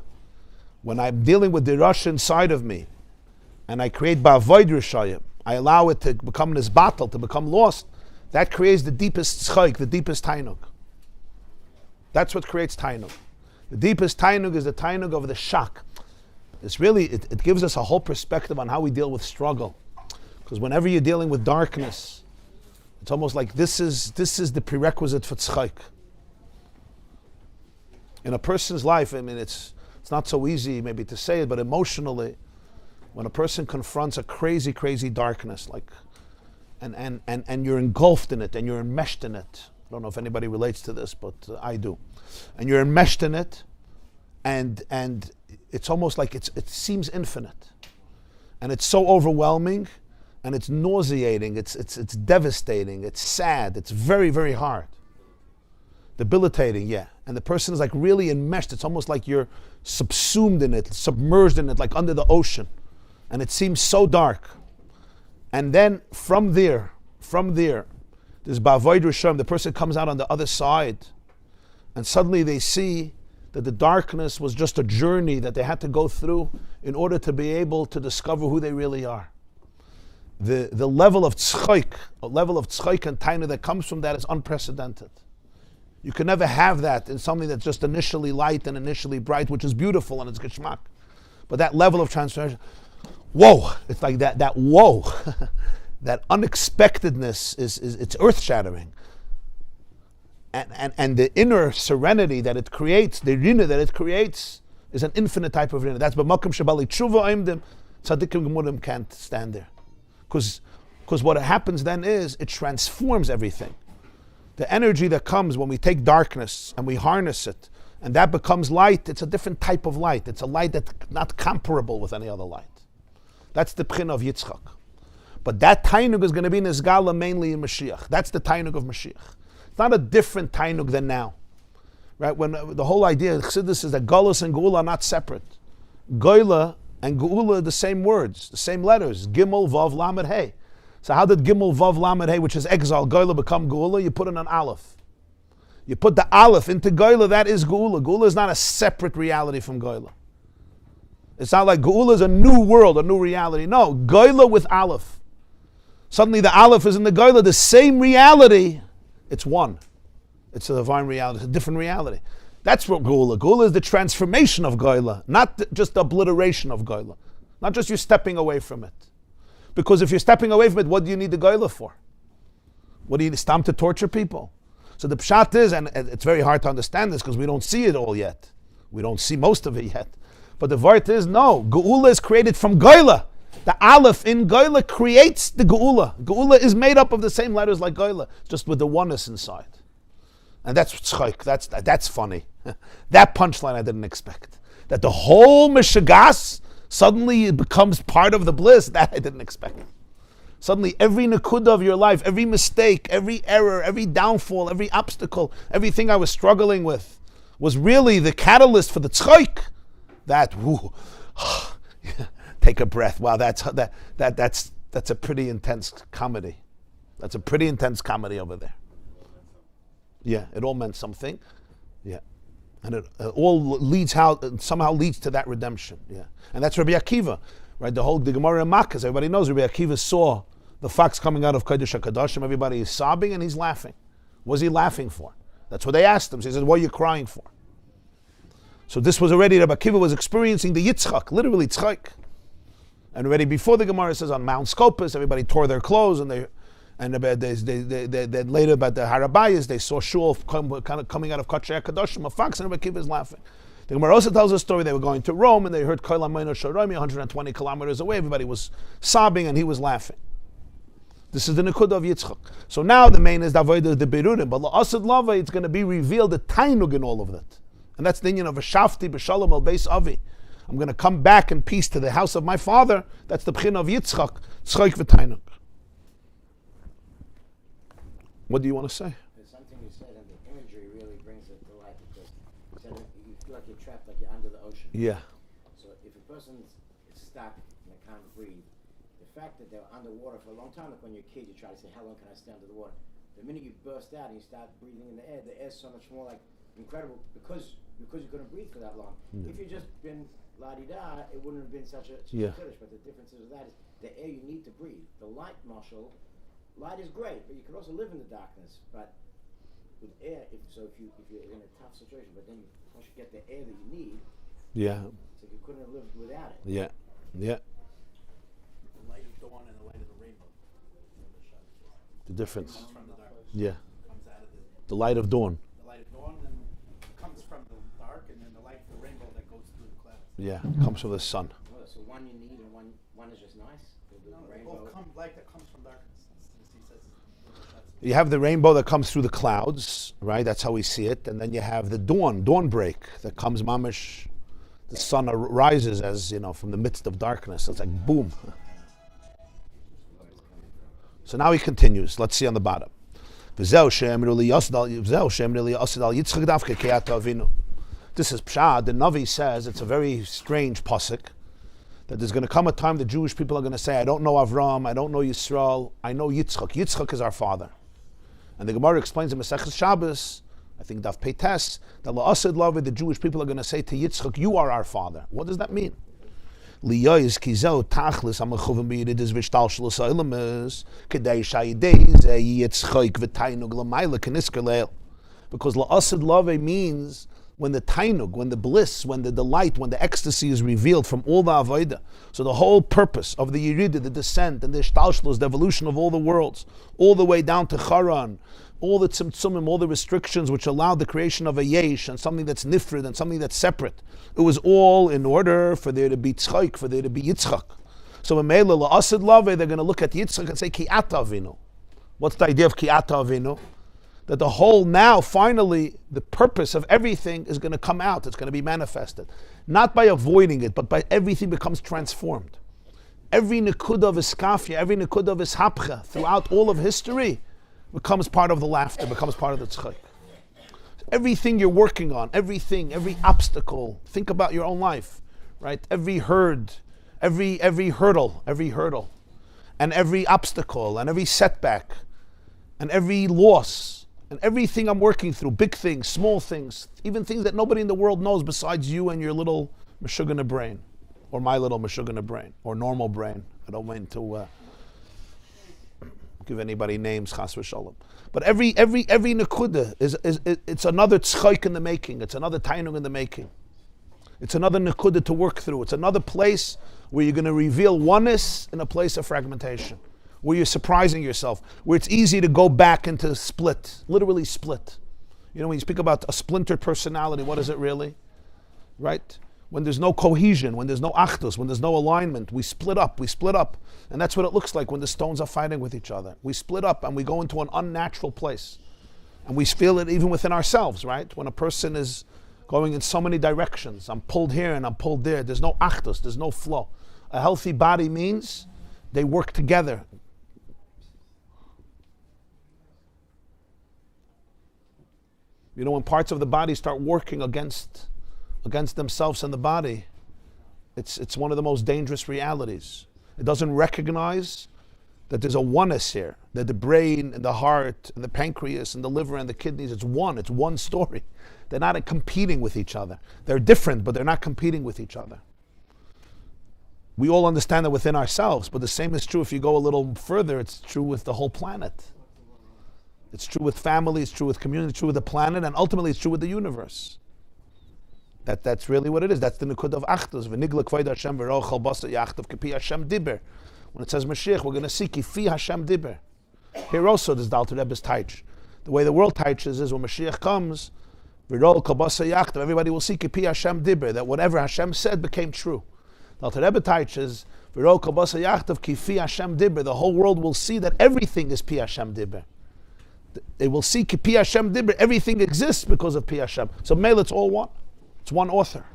When I'm dealing with the rush inside of me, and I create Ba'avoid Rishayim, I allow it to become this battle, to become lost, that creates the deepest tzchaik, the deepest tainug. That's what creates tainug. The deepest tainug is the tainug of the shock. It's really, it gives us a whole perspective on how we deal with struggle. Because whenever you're dealing with darkness, it's almost like this is the prerequisite for tzchaik. In a person's life, I mean, it's not so easy maybe to say it, but emotionally, when a person confronts a crazy, crazy darkness, like, and you're engulfed in it, and you're enmeshed in it. I don't know if anybody relates to this, but I do. And you're enmeshed in it, and it's almost like it seems infinite. And it's so overwhelming, and it's nauseating, it's devastating, it's sad, it's very, very hard. Debilitating, yeah. And the person is like really enmeshed. It's almost like you're subsumed in it, submerged in it, like under the ocean. And it seems so dark. And then from there, this Ba'avoid Rishayim, the person comes out on the other side, and suddenly they see that the darkness was just a journey that they had to go through in order to be able to discover who they really are. The level of tzchaik, and taina that comes from that is unprecedented. You can never have that in something that's just initially light and initially bright, which is beautiful and it's geschmack. But that level of transformation, whoa! It's like that whoa, that unexpectedness it's earth-shattering. And the inner serenity that it creates, the rina that it creates, is an infinite type of rina. That's b'makom shabali tshuva oimdim, tzaddikim gemurim can't stand there. Because what happens then is, it transforms everything. The energy that comes when we take darkness and we harness it, and that becomes light, it's a different type of light. It's a light that's not comparable with any other light. That's the pchin of Yitzchak. But that tainug is going to be nizgala mainly in Mashiach. That's the tainug of Mashiach. It's not a different tainug than now. Right? When the whole idea of Chassidus is that Golus and Geula are not separate. Goila and Geula are the same words, the same letters. Gimel, Vav, Lamed, Hey. So how did Gimel, Vav, Lamed, Hey, which is exile, Goila, become Geula? You put in an Aleph. You put the Aleph into Goila, that is Geula. Geula is not a separate reality from Goila. It's not like Geula is a new world, a new reality. No, Goila with Aleph. Suddenly the Aleph is in the Goila, the same reality. It's one. It's a divine reality. It's a different reality. That's what Geula. Geula is the transformation of Goila, not just the obliteration of Goila. Not just you stepping away from it. Because if you're stepping away from it, what do you need the Goila for? What do you need? It's time to torture people. So the pshat is, and it's very hard to understand this because we don't see it all yet. We don't see most of it yet. But the vart is, no, Geula is created from Goila. The Aleph in Goila creates the Geula. Geula is made up of the same letters like Goila, just with the oneness inside. And that's tzchaik, that's funny. That punchline I didn't expect. That the whole Meshagas suddenly becomes part of the bliss, that I didn't expect. Suddenly every nakuda of your life, every mistake, every error, every downfall, every obstacle, everything I was struggling with was really the catalyst for the tzchaik. That, whoo, take a breath. Wow, that's a pretty intense comedy. That's a pretty intense comedy over there. Yeah, it all meant something. Yeah. And it all somehow leads to that redemption. Yeah. And that's Rabbi Akiva, right? The Gemara in Makkah, everybody knows Rabbi Akiva saw the fox coming out of Kodesh HaKadoshim, everybody is sobbing and he's laughing. What was he laughing for? That's what they asked him. So he said, what are you crying for? So this was already, Rabbi Akiva was experiencing the Yitzchak, literally tzchaik. And already before the Gemara says on Mount Scopus, everybody tore their clothes, and they later about the Harabayas, they saw Shul kind of coming out of Kodesh HaKadoshim, a fox, and Rabbi Akiva is laughing. The Gemara also tells a story, they were going to Rome, and they heard Kol HaMeinu Shoromi 120 kilometers away, everybody was sobbing, and he was laughing. This is the Nekuda of Yitzchak. So now the main is the Avodah the Berurim, but La'asad Lava, it's going to be revealed the Tainug in all of that. And that's the union of Vshavti b'Shalom al Beis Avi. I'm going to come back in peace to the house of my father. That's the Pchin of Yitzchak, Tzchaik v'Tainug. What do you want to say? There's something you said, and the imagery really brings it to life, because you said you feel like you're trapped, like you're under the ocean. Yeah. So if a person stuck and they can't breathe. The fact that they're underwater for a long time, like when you're a kid, you try to say, how long can I stay under the water? The minute you burst out and you start breathing in the air's so much more like incredible because you couldn't breathe for that long. If you just been la-di-da, it wouldn't have been such a finish. But the difference is that is the air you need to breathe. The light, Marshall, light is great, but you can also live in the darkness. But with air, if you're in a tough situation, but then once you get the air that you need, so you couldn't have lived without it. Yeah. The light of dawn and the light of the rainbow. The difference. Comes from the darkness. Yeah. Comes out of The light of dawn. the light of dawn and comes from the dark, and then the light of the rainbow that goes through the clouds. Yeah. Comes from the sun. Well, so one you need and one is just nice. The No, they rainbow. both come light that comes from darkness. He says that's You have the rainbow that comes through the clouds, right? That's how we see it. And then you have the dawn break that comes mamish. The sun rises as, from the midst of darkness. It's like boom. So now he continues. Let's see on the bottom. This is Pshad. The Navi says, it's a very strange pasuk, that there's going to come a time the Jewish people are going to say, I don't know Avram, I don't know Yisrael, I know Yitzchak. Yitzchak is our father. And the Gemara explains in Masechus Shabbos, I think Daf Peites, that La'asad Lavi, the Jewish people are going to say to Yitzchak, you are our father. What does that mean? Liyois kizeu tachlis amachuvim b'yidis v'shtalshlus ha'ilamis k'dei shayidei ze yitzchak v'tainug l'mayla k'nisker leil. Because La'asad Lavi means when the tainug, when the bliss, when the delight, when the ecstasy is revealed from all the avodah. So the whole purpose of the Yerida, the descent, and the Shtalshlus, the evolution of all the worlds, all the way down to Charan, all the tzimtzumim, all the restrictions which allowed the creation of a yesh and something that's nifrid and something that's separate. It was all in order for there to be tzchak, for there to be Yitzchak. So in Meila La'asad Lave, they're going to look at Yitzchak and say, Ki ata avinu. What's the idea of Ki ata avinu? That the whole now, finally, the purpose of everything is going to come out. It's going to be manifested. Not by avoiding it, but by everything becomes transformed. Every nekuda of iskafia, every nekuda of ishapcha, throughout all of history, becomes part of the laughter, becomes part of the tzchak. Everything you're working on, everything, every obstacle, think about your own life, right? Every hurdle, and every obstacle, and every setback, and every loss, and everything I'm working through, big things, small things, even things that nobody in the world knows besides you and your little meshugana brain, or my little meshugana brain, or normal brain. I don't mean to give anybody names, chas v'shalom. But every nekuda it's another tzchak in the making. It's another tainug in the making. It's another nekuda to work through. It's another place where you're going to reveal oneness in a place of fragmentation, where you're surprising yourself, where it's easy to go back into split, literally split. When you speak about a splintered personality, what is it really? Right? When there's no cohesion, when there's no achdus, when there's no alignment, we split up. And that's what it looks like when the stones are fighting with each other. We split up and we go into an unnatural place. And we feel it even within ourselves, right? When a person is going in so many directions, I'm pulled here and I'm pulled there, there's no achdus, there's no flow. A healthy body means they work together. When parts of the body start working against themselves and the body, it's one of the most dangerous realities. It doesn't recognize that there's a oneness here, that the brain and the heart and the pancreas and the liver and the kidneys, it's one story. They're not competing with each other. They're different, but they're not competing with each other. We all understand that within ourselves, but the same is true if you go a little further. It's true with the whole planet. It's true with family, it's true with community, it's true with the planet, and ultimately it's true with the universe. That's really what it is. That's the Nikud of Achdus. V'nigla kvoid Hashem v'rochal basa yachtav kipi Hashem diber. When it says Mashiach, we're going to see kifi Hashem diber. Here also there's the Alter Rebbe's taich. The way the world taiches is when Mashiach comes, v'rochal basa yachtav, everybody will see kipi Hashem diber, that whatever Hashem said became true. The Alter Rebbe taiches, v'rochal basa yachtav kifi Hashem diber. The whole world will see that everything is pi Hashem diber. They will see kipi Hashem diber. Everything exists because of pi Hashem. So Mele, it's all one. It's one author.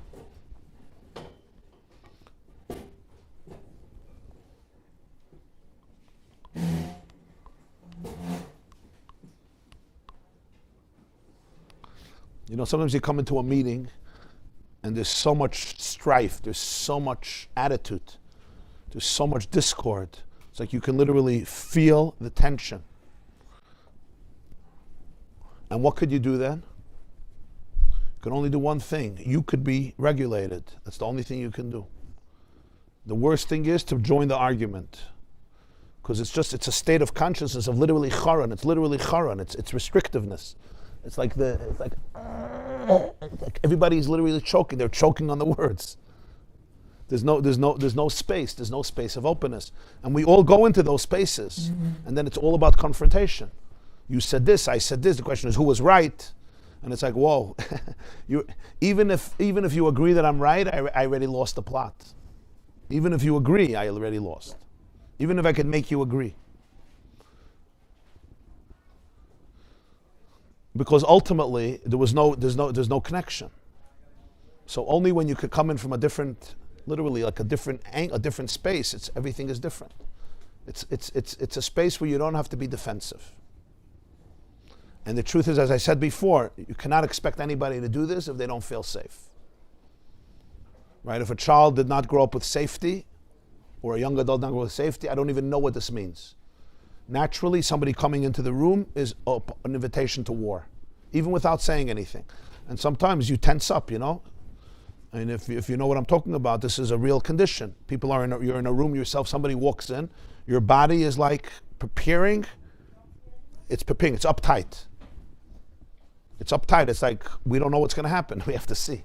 Sometimes you come into a meeting and there's so much strife, there's so much attitude, There's so much discord. It's like you can literally feel the tension. And what could you do then? You can only do one thing. You could be regulated. That's the only thing you can do. The worst thing is to join the argument. Because it's a state of consciousness of literally charan. It's literally charan. It's restrictiveness. It's like everybody's literally choking. They're choking on the words. There's no space. There's no space of openness. And we all go into those spaces. And then it's all about confrontation. You said this, I said this. The question is who was right? And it's like, whoa. Even if you agree that I'm right, I already lost the plot. Even if you agree, I already lost. Even if I can make you agree. Because ultimately there's no connection. So only when you could come in from a different, literally like a different space, everything is different. It's a space where you don't have to be defensive. And the truth is, as I said before, you cannot expect anybody to do this if they don't feel safe. Right? If a child did not grow up with safety, or a young adult did not grow up with safety, I don't even know what this means. Naturally, somebody coming into the room is an invitation to war, even without saying anything. And sometimes you tense up, you know? And if you know what I'm talking about, this is a real condition. You're in a room yourself, somebody walks in, your body is like preparing, it's uptight. It's uptight. It's like, we don't know what's going to happen. We have to see.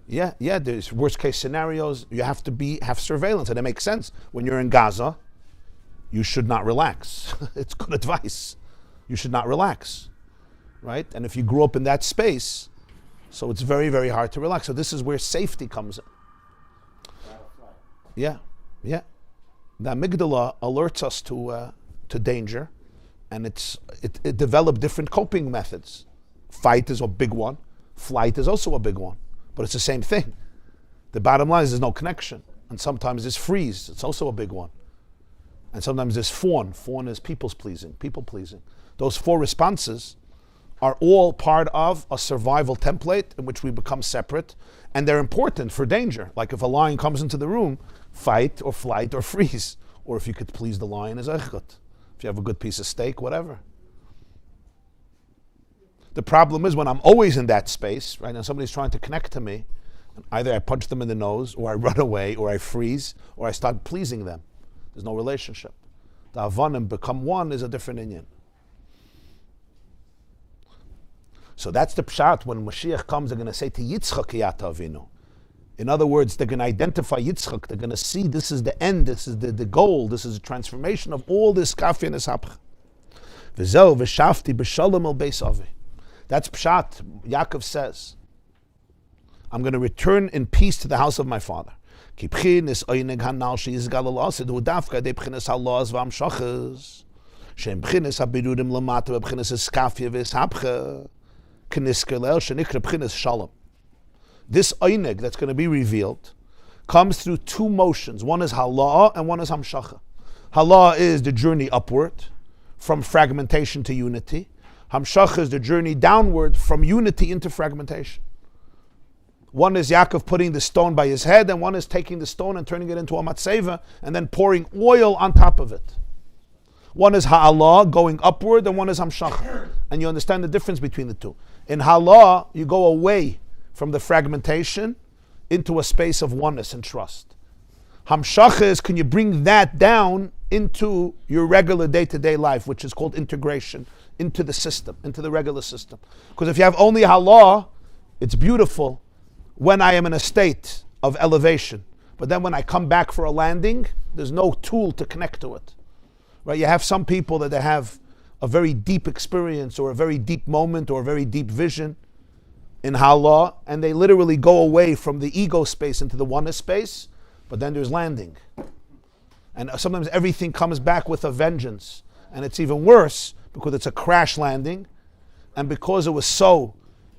Yeah, there's worst case scenarios. You have to have surveillance, and it makes sense. When you're in Gaza, you should not relax. It's good advice. You should not relax, right? And if you grew up in that space, so it's very, very hard to relax. So this is where safety comes in. Yeah. The amygdala alerts us to danger, and it developed different coping methods. Fight is a big one. Flight is also a big one. But it's the same thing. The bottom line is there's no connection. And sometimes there's freeze. It's also a big one. And sometimes there's fawn. Fawn is people pleasing. Those 4 responses are all part of a survival template in which we become separate. And they're important for danger. Like if a lion comes into the room, fight or flight or freeze. Or if you could please the lion, is echut. If you have a good piece of steak, whatever. The problem is when I'm always in that space, right, and somebody's trying to connect to me, either I punch them in the nose, or I run away, or I freeze, or I start pleasing them. There's no relationship. The avanim become one is a different inyan. So that's the pshat. When Mashiach comes, they're going to say to Yitzchak Yata Avinu. In other words, they're going to identify Yitzchak. They're going to see this is the end, this is the goal, this is a transformation of all this kafir and hapcha. V'zeh Vshavti b'shalom al beis avi. That's pshat. Yaakov says, I'm going to return in peace to the house of my father. This oineg that's going to be revealed comes through 2 motions. One is halah and one is hamshacha. Halah is the journey upward from fragmentation to unity. Hamshacha is the journey downward from unity into fragmentation. One is Yaakov putting the stone by his head, and one is taking the stone and turning it into a matzeva and then pouring oil on top of it. One is ha'alah, going upward, and one is hamshacha. And you understand the difference between the two. In halah, you go away from the fragmentation into a space of oneness and trust. Hamshacha is, can you bring that down into your regular day-to-day life, which is called integration, into the system, into the regular system. Because if you have only halah, it's beautiful when I am in a state of elevation. But then when I come back for a landing, there's no tool to connect to it. Right? You have some people that they have a very deep experience or a very deep moment or a very deep vision in halah, and they literally go away from the ego space into the oneness space, but then there's landing. And sometimes everything comes back with a vengeance. And it's even worse because it's a crash landing. And because it was so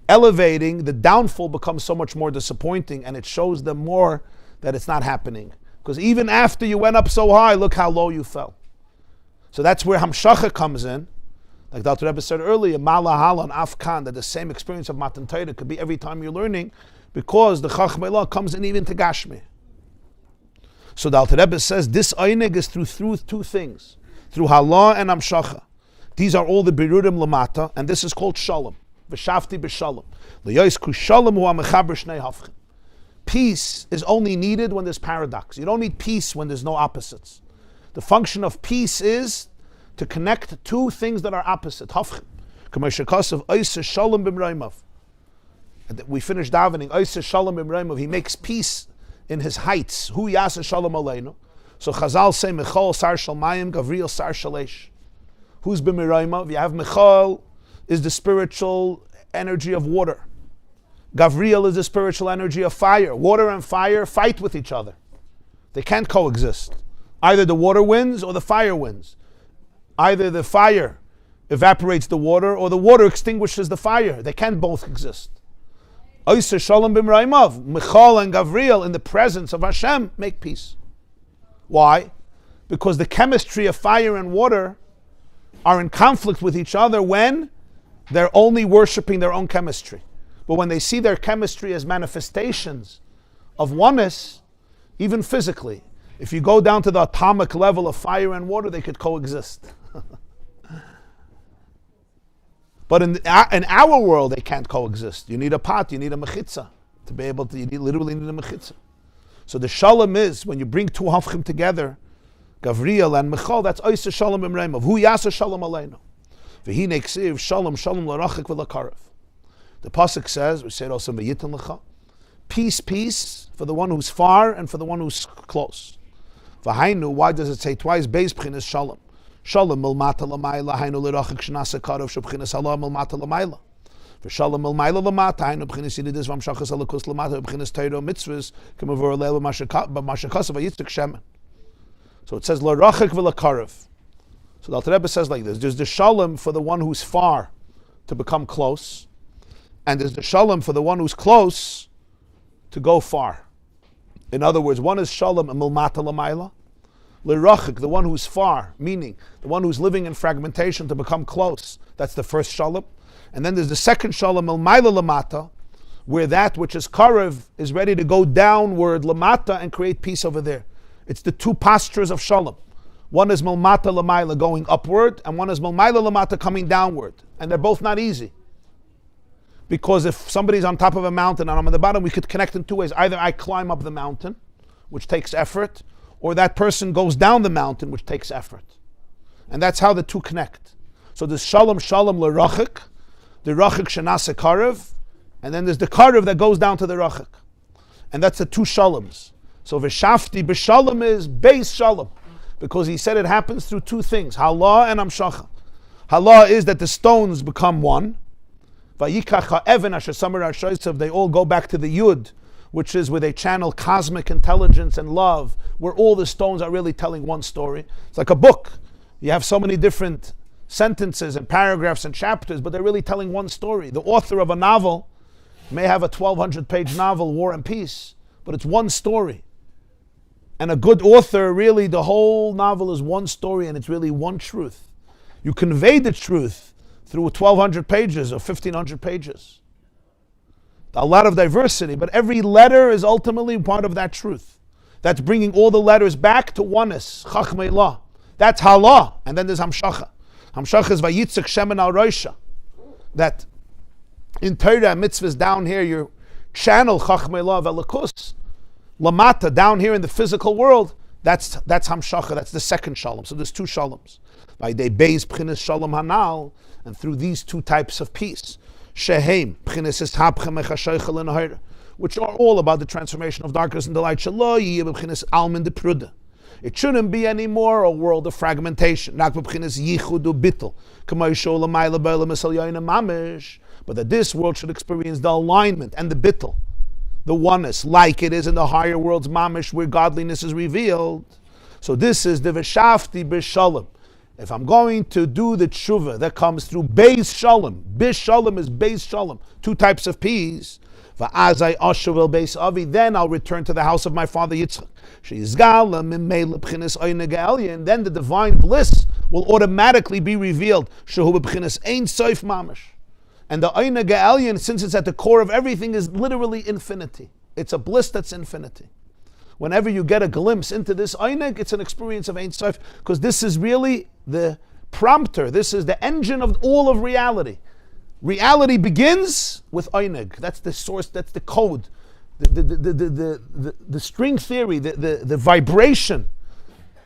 elevating, the downfall becomes so much more disappointing, and it shows them more that it's not happening. Because even after you went up so high, look how low you fell. So that's where Hamshacha comes in. Like Dr. Rebbe said earlier, Malahala and Afkan, that the same experience of Matan Torah could be every time you're learning, because the Chachmei Elah comes in even to Gashmi. So the Alter Rebbe says this einig is through two things, through halah and amshacha. These are all the birurim lamata, and this is called shalom. Vshavti b'shalom. L'yoisku shalom hu ha'mechaber shnei hafchim. Peace is only needed when there's paradox. You don't need peace when there's no opposites. The function of peace is to connect two things that are opposite. Hafchim. Shalom b'mreimav. We finished davening. Oisa shalom b'mreimav. He makes peace in his heights. Hu yasa shalom aleinu. So Chazal say Michal sar shal mayim, Gavriel sar shalesh. Who's b'mreimav? You have Michal is the spiritual energy of water. Gavriel is the spiritual energy of fire. Water and fire fight with each other. They can't coexist. Either the water wins or the fire wins. Either the fire evaporates the water or the water extinguishes the fire. They can't both exist. Oyser Shalom b'mreimav. Michal and Gavriel in the presence of Hashem make peace. Why? Because the chemistry of fire and water are in conflict with each other when they're only worshiping their own chemistry. But when they see their chemistry as manifestations of oneness, even physically, if you go down to the atomic level of fire and water, they could coexist. But in our world, they can't coexist. You need a pot, you need a mechitza to be able to, you literally need a mechitza. So the shalom is, when you bring two hafchim together, Gavriel and Michal, that's Oysa Shalom B'mreimav. Hu yasa Shalom Aleinu. V'hi neksiv Shalom Shalom l'rachik v'l'karav. The pasuk says, we say it also, V'yitin l'cha, peace, peace for the one who's far and for the one who's close. V'hainu, why does it say twice? Beis b'chinas Shalom. Shalom milmata l'mayla, hainu l'rachik shnasa karav, shub'chinas Allah milmata l'mayla. V'shalom milmayla l'mata, hainu b'chinas yididis v'amshachas alakus l'mata, b'chinas Torah mitzvahs, k'mavur leil b'mashakasav v'yitzak shemen. So it says l'rachik v'l'karav. So the Alter Rebbe says like this: there's the shalom for the one who's far to become close, and there's the shalom for the one who's close to go far. In other words, one is shalom milmata l'mayla, l'rachik, the one who's far, meaning the one who's living in fragmentation to become close. That's the first shalom. And then there's the second shalom milmayla l'mata, where that which is karav is ready to go downward l'mata and create peace over there. It's the two postures of shalom. One is milmata l'mayla going upward, and one is milmayla l'mata coming downward. And they're both not easy. Because if somebody's on top of a mountain and I'm on the bottom, we could connect in two ways. Either I climb up the mountain, which takes effort, or that person goes down the mountain, which takes effort. And that's how the two connect. So there's shalom l'rachik, the rachik shenase karav, and then there's the karav that goes down to the rachik. And that's the two shaloms. So Vshavti b'shalom is base shalom, because he said it happens through two things, halah and amshacha. Halah is that the stones become one. Vayikach ha'even asher samar ha'shoysav, they all go back to the yud, which is where they channel cosmic intelligence and love, where all the stones are really telling one story. It's like a book. You have so many different sentences and paragraphs and chapters, but they're really telling one story. The author of a novel may have a 1,200-page novel, War and Peace, but it's one story. And a good author, really, the whole novel is one story and it's really one truth. You convey the truth through 1,200 pages or 1,500 pages. A lot of diversity, but every letter is ultimately part of that truth. That's bringing all the letters back to oneness, chachmei la. That's halah, and then there's hamshacha. Hamshacha is vayitzak shemen al roisha. That in Torah mitzvahs down here, you channel chachmei la v'elakus. Lamata, down here in the physical world, that's hamshacha, that's the second shalom. So there's two shaloms. By they beis b'chinas shalom hanal, and through these two types of peace, shehem b'chinas hapchem echashoichel l'nahir, which are all about the transformation of darkness and delight. Shelo yiyeh b'chinas almin de pruda. It shouldn't be anymore a world of fragmentation. Nak b'chinas yichud u'bittel, k'may shol l'mayla b'elam esel yoyna mamish. But that this world should experience the alignment and the bittel, the oneness, like it is in the higher worlds, mamish, where godliness is revealed. So this is the Vshavti b'shalom. If I'm going to do the tshuva that comes through beis shalom, b'shalom is beis shalom, two types of peace. Va'azai ashuv el beis avi, then I'll return to the house of my father Yitzchak. Sheizgala mimei b'chinas oyne ge'elyon, and then the divine bliss will automatically be revealed. Shehu b'chinas ein soif mamish. And the oyne ge'elyon, since it's at the core of everything, is literally infinity. It's a bliss that's infinity. whenever you get a glimpse into this Einig, it's an experience of Ein Sof, because this is really the prompter. This is the engine of all of reality. Reality begins with Einig. That's the source, that's the code. The string theory, the vibration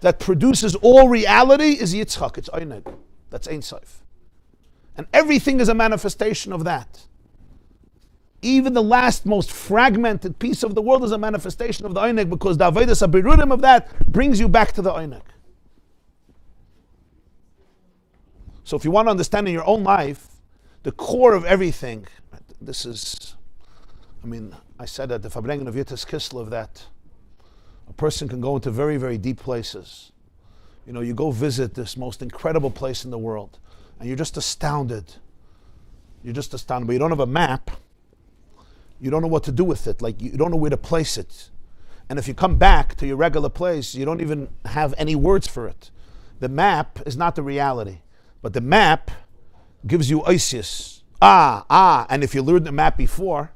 that produces all reality is Yitzchak. It's Einig. That's Ein Sof. And everything is a manifestation of that. Even the last, most fragmented piece of the world is a manifestation of the Einig, because the Avodas HaBirurim of that brings you back to the Einig. So if you want to understand in your own life, the core of everything, this is, I said that the Fabrengen of Yitzchak Kislev, that a person can go into very, very deep places. You go visit this most incredible place in the world, and you're just astounded. But you don't have a map. You don't know what to do with it. Like, you don't know where to place it. And if you come back to your regular place, you don't even have any words for it. The map is not the reality. But the map gives you oisius. And if you learned the map before,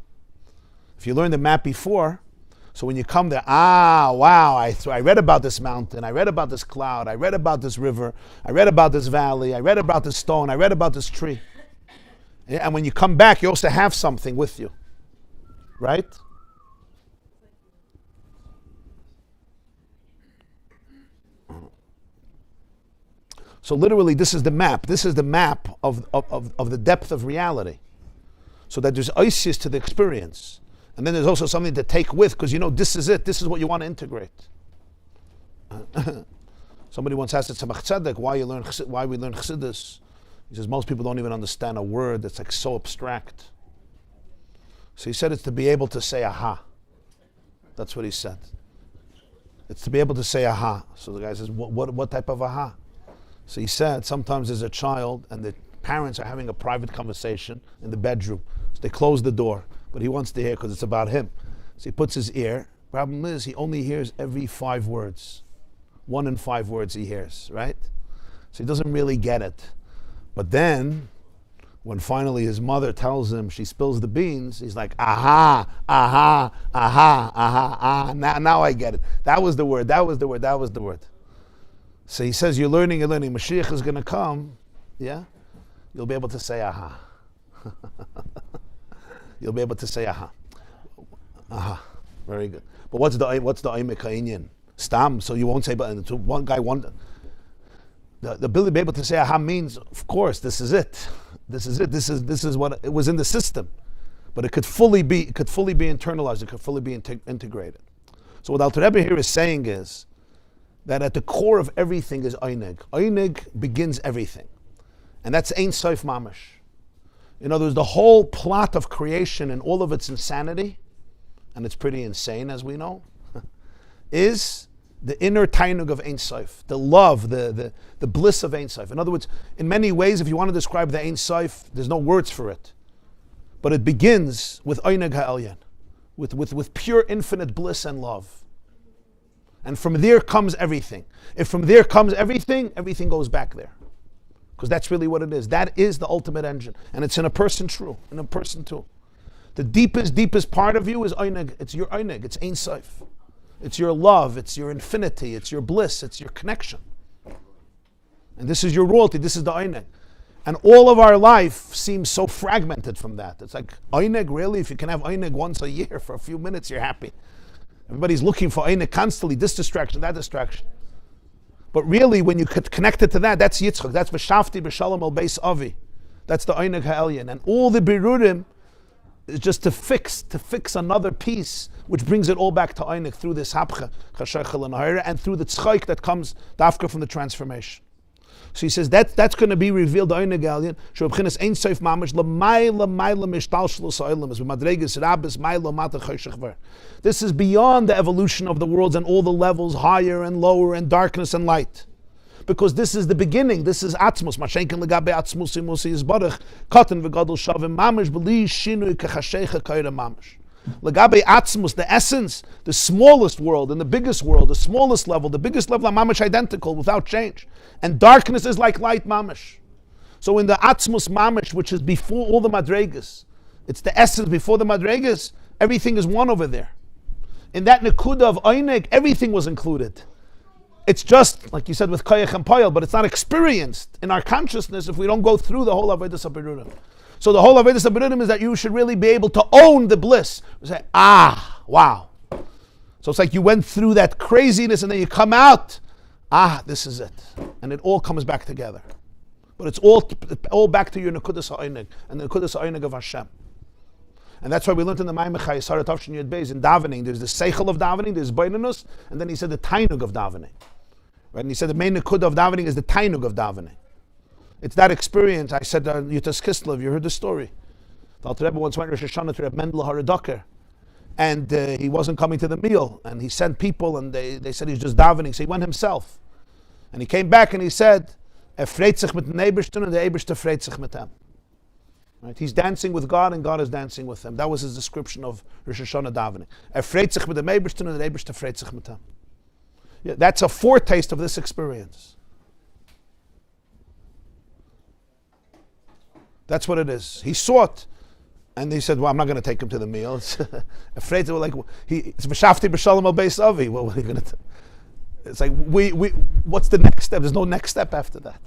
so when you come there, wow, I read about this mountain, I read about this cloud, I read about this river, I read about this valley, I read about this stone, I read about this tree. And when you come back, you also have something with you. Right? So literally, this is the map. This is the map of the depth of reality. So that there's oisius to the experience. And then there's also something to take with, because this is it. This is what you want to integrate. Somebody once asked Tzemach Tzedek why we learn Chassidus. He says most people don't even understand a word that's like so abstract. So he said it's to be able to say aha. That's what he said. It's to be able to say aha. So the guy says, what type of aha? So he said sometimes there's a child and the parents are having a private conversation in the bedroom. So they close the door, but he wants to hear because it's about him. So he puts his ear. Problem is he only hears every 5 words. 1 in 5 words he hears, right? So he doesn't really get it. But then, when finally his mother tells him she spills the beans, he's like, aha, aha, aha, aha, aha. Now I get it. That was the word. So he says, you're learning. Mashiach is going to come. Yeah? You'll be able to say aha. You'll be able to say aha. Aha. Very good. But what's the Aimek Ha'inyan? Stam. So you won't say, but one guy wanted. The ability to be able to say aha means, of course, this is it. This is what it was in the system. But it could fully be internalized, it could fully be integrated. So what Alter Rebbe here is saying is that at the core of everything is Einig. Einig begins everything. And that's Ein Sof Mamash. In other words, the whole plot of creation and all of its insanity, and it's pretty insane as we know, is the inner tainug of Ein Sof, the love, the bliss of Ein Sof. In other words, in many ways, if you want to describe the Ein Sof, there's no words for it. But it begins with Einig Ha'elyon, with pure infinite bliss and love. And from there comes everything. If from there comes everything, everything goes back there. Because that's really what it is. That is the ultimate engine. And it's in a person too. The deepest part of you is Einig. It's your Einig. It's Ein Sof. It's your love, it's your infinity, it's your bliss, it's your connection. And this is your royalty, this is the Einig. And all of our life seems so fragmented from that. It's like, Einig, really? If you can have Einig once a year for a few minutes, you're happy. Everybody's looking for Einig constantly, this distraction, that distraction. But really, when you could connect it to that, that's Yitzchak, that's Vshavti b'shalom al beis avi. That's the Einig Ha'elyon. And all the Birurim is just to fix another piece, which brings it all back to Einig through this Hapcha, Chashaychel and Ha'ira, and through the Tzchaik that comes dafka from the transformation. So he says that's going to be revealed Einig Ha'elyon. Shobchinas Ein Sof Mamash L'mayla Mishtal Shlos Ha'olam as Madregas Rabbis Mayla Mata Choshech Ver. This is beyond the evolution of the worlds and all the levels, higher and lower, and darkness and light. Because this is the beginning. This is Atzmus. Mashenken legabe Atzmus imusi yizbarach. Katan v'gadol shavim mamish b'li shinui kachashecha kaira mamish. Legabe Atzmus, the essence, the smallest world and the biggest world, the smallest level, the biggest level are mamish identical without change. And darkness is like light mamish. So in the Atzmus mamish, which is before all the madregas, it's the essence before the madregas, everything is one over there. In that nekuda of Einig, everything was included. It's just, like you said, with Koyach and Poyel, but it's not experienced in our consciousness if we don't go through the whole Avodas HaBerurim. So the whole Avodas HaBerurim is that you should really be able to own the bliss. You say, wow. So it's like you went through that craziness and then you come out, this is it. And it all comes back together. But it's all back to your Nekudas HaOinig and the Nekudas HaOinig of Hashem. And that's why we learned in the Ma'ameh Chayesara Tavshin Yud Beis in davening. There's the Seichel of davening, there's Beinunus, and then he said the Tainug of davening. Right? And he said the main Nekuda of davening is the Tainug of davening. It's that experience. I said, Yutas Kislev, you heard the story. The Alter Rebbe once went Rosh Hashanah to Reb Mendel Haradoker, and he wasn't coming to the meal, and he sent people, and they said he's just davening, so he went himself. And he came back and he said, freut sich mit dem Eibishter und der Eibishter freut sich mit ihm. Right? He's dancing with God and God is dancing with him. That was his description of Rosh Hashanah davening. Freut sich mit dem Eibishter und der Eibishter freut sich mit ihm. Yeah, that's a foretaste of this experience. That's what it is. He saw it, and he said, "Well, I'm not going to take him to the meal." It's afraid to it's Vshavti b'shalom al beis avi. Well, what are you going to? It's like we. What's the next step? There's no next step after that.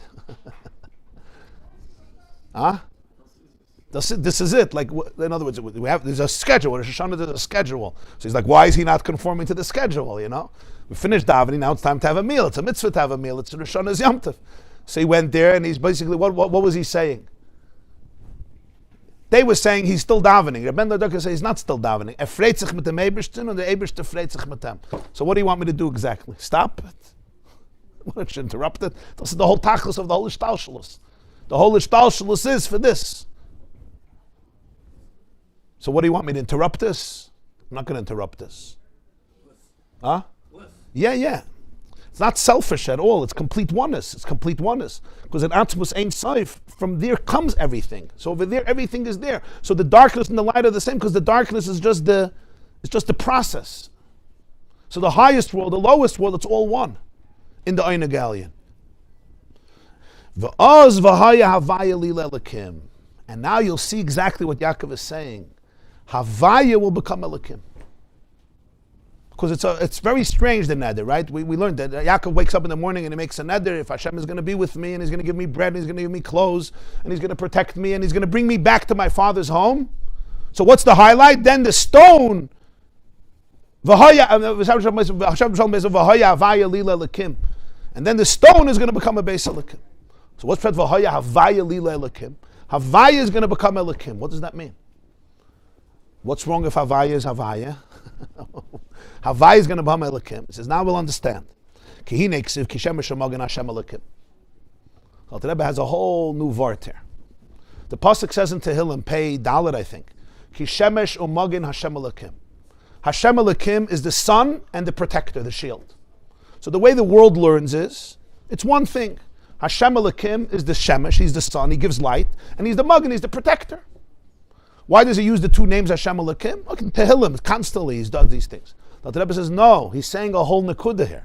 This is it. Like, in other words, there's a schedule. Rosh Hashanah, there's a schedule. So he's like, why is he not conforming to the schedule? You know, we finished davening. Now it's time to have a meal. It's a mitzvah to have a meal. It's Rosh Hashanah's Yom Tov. So he went there, and he's basically what was he saying? They were saying he's still davening. Rabbi Mendel says he's not still davening. Freut sich mit dem Eibishter und der Eibishter freut sich mit ihm. So what do you want me to do exactly? Stop it? Why don't you interrupt it? This is the whole tachlis of the whole Ishtalshalus. The whole Ishtalshalus is for this. So what do you want me to interrupt this? I'm not going to interrupt this. Huh? Yeah. It's not selfish at all. It's complete oneness. Because in Atzmus Ein Sof, from there comes everything. So over there, everything is there. So the darkness and the light are the same because the darkness is just the process. So the highest world, the lowest world, it's all one in the Ein Galion. V'oz v'haya havaya lila Elokim. And now you'll see exactly what Yaakov is saying. Havaya will become Elokim. Because it's very strange, the neder, right? We learned that Yaakov wakes up in the morning and he makes a neder. If Hashem is going to be with me and he's going to give me bread and he's going to give me clothes and he's going to protect me and he's going to bring me back to my father's home. So what's the highlight? Then the stone. And then the stone is going to become a beis Elokim. So what's that? V'haya havaya lila Elokim. Havaya is going to become Elokim. What does that mean? What's wrong if Havaya is Havaya? Havaya is going to become Elokim. He says, now we'll understand. The Alter Rebbe has a whole new vart here. The pasuk says in Tehillim, Pei Dalet, I think, Ki shemesh umagin Hashem Elokim. Hashem Elokim is the sun and the protector, the shield. So the way the world learns is, it's one thing. Hashem Elokim is the shemesh, he's the sun, he gives light, and he's the magin, he's the protector. Why does he use the two names Hashem Elokim? Look, in Tehillim, constantly he does these things. The Rebbe says, no, he's saying a whole nekuda here.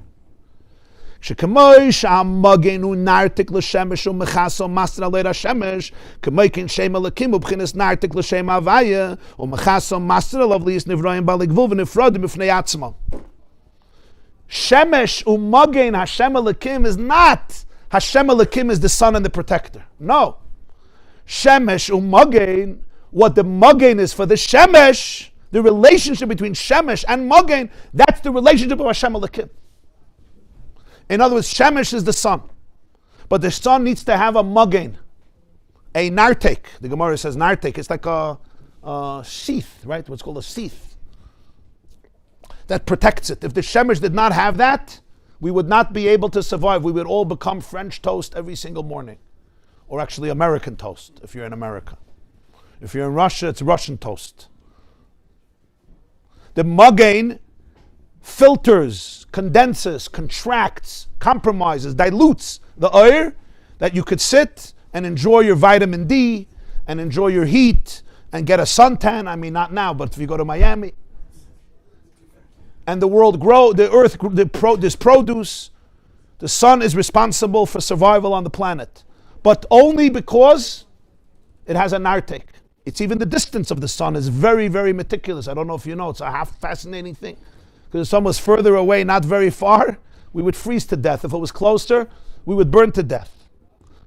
Shemesh u'magen Hashem Elokim is not Hashem Elokim is the sun and the protector. No. Shemesh u'magen, what the Magen is for the Shemesh, the relationship between Shemesh and Magen, that's the relationship of Hashem Elokim. In other words, Shemesh is the sun. But the sun needs to have a Magen, a nartek. The Gemara says nartek. It's like a sheath, right? What's called a sheath. That protects it. If the Shemesh did not have that, we would not be able to survive. We would all become French toast every single morning. Or actually American toast, if you're in America. If you're in Russia, it's Russian toast. The Magen filters, condenses, contracts, compromises, dilutes the air that you could sit and enjoy your vitamin D and enjoy your heat and get a suntan. I mean, not now, but if you go to Miami. And the world grow, the earth, this produce, the sun is responsible for survival on the planet. But only because it has a nartek. It's even the distance of the sun is very, very meticulous. I don't know if you know, it's a half fascinating thing. Because if the sun was further away, not very far, we would freeze to death. If it was closer, we would burn to death.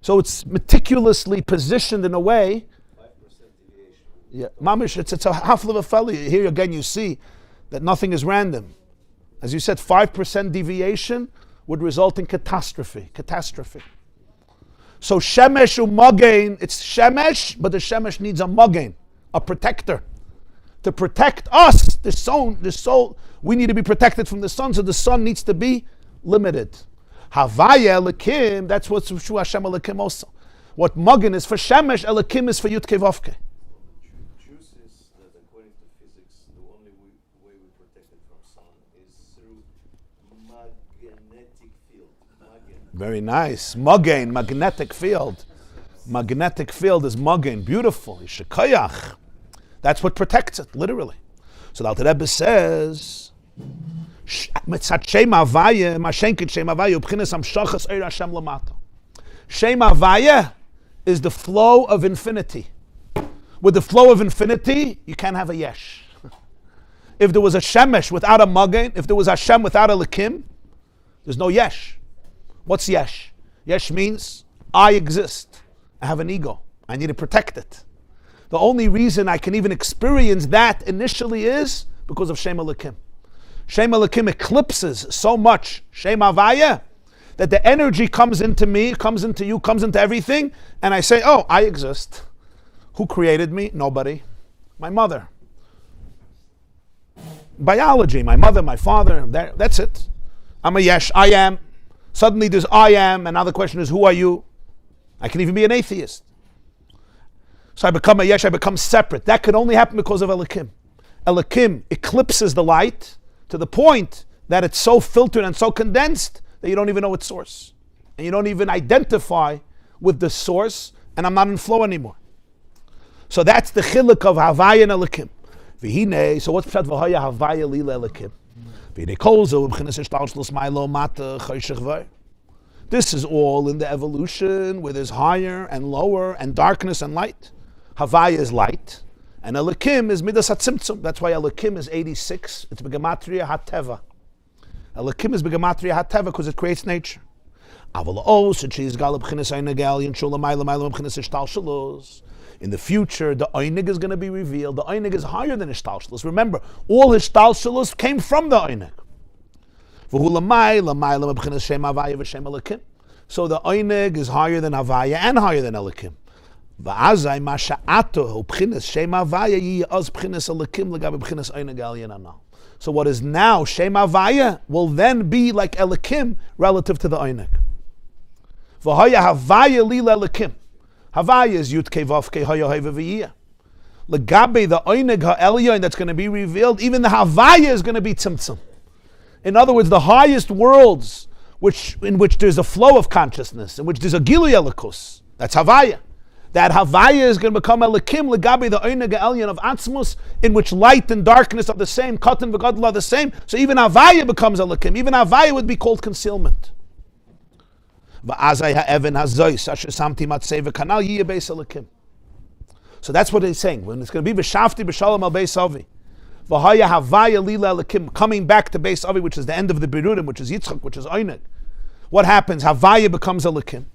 So it's meticulously positioned in a way. 5% deviation. Yeah, mamish, it's a half of a fellow. Here again, you see that nothing is random. As you said, 5% deviation would result in catastrophe. So shemesh u'magain, it's shemesh, but the shemesh needs a magain, a protector. To protect us, the soul, we need to be protected from the sun, so the sun needs to be limited. Havaya Elikim, that's what's Shu Hashem Elikim also. What magain is for shemesh, Elikim is for Yud Kei Vav Kei. Truth is that according to physics, the only way we protect it from sun is through magnetic field. Very nice. Magain, magnetic field. Magnetic field is magain. Beautiful. Yishakayach. That's what protects it, literally. So the Alter Rebbe says, Shem Havaya is the flow of infinity. With the flow of infinity, you can't have a yesh. If there was a shemesh without a magain, if there was Hashem without a likim, there's no yesh. What's yesh? Yesh means I exist. I have an ego. I need to protect it. The only reason I can even experience that initially is because of Shem Elikim. Shem Elikim eclipses so much Shem Havaya that the energy comes into me, comes into you, comes into everything, and I say, oh, I exist. Who created me? Nobody. My mother. Biology, my mother, my father, that's it. I'm a yesh, I am. Suddenly there's I am, and now the question is, who are you? I can even be an atheist. So I become a yesh, I become separate. That could only happen because of Elikim. Elikim eclipses the light to the point that it's so filtered and so condensed that you don't even know its source. And you don't even identify with the source, and I'm not in flow anymore. So that's the chiluk of Havaya and Elikim. V'hinei, so what's pshat v'haya Havaya lila Elikim? V'hinei kol zo b'chinas ishtalshlus ma'ilo mata choshech v'ay. This is all in the evolution where there's higher and lower and darkness and light. Havaya is light, and Elikim is midas hatzimtzum. That's why Elikim is 86. It's begematria hateva. Elikim is begematria hateva because it creates nature. In the future, the Einig is going to be revealed. The Einig is higher than Ishtalshalus. Remember, all Ishtalshalus came from the Einig. So the Einig is higher than Havaya and higher than Elikim. So what is now Shem Havaya will then be like Elikim relative to the Einig. Havaya lila Elikim. Havaya is Yud Kei Vav Kei Haya Heva V'Yiyah. Legabe the Einig HaElyon that's going to be revealed, even the Havaya is going to be Tzimtzum. In other words, the highest worlds in which there's a flow of consciousness, in which there's a Gilui Elikus, that's Havaya. That Havaya is going to become Elikim Legabe the Einig HaElyon of Atzmus, in which light and darkness are the same, Katan v'Gadol are the same. So even Havaya becomes Elikim. Even Havaya would be called concealment. So that's what he's saying. When it's going to be Vshavti b'Shalom al Beis Avi, V'haya Havaya lila Elikim, coming back to Beis Avi, which is the end of the Birurim, which is Yitzchak, which is Einig. What happens? Havaya becomes Elikim.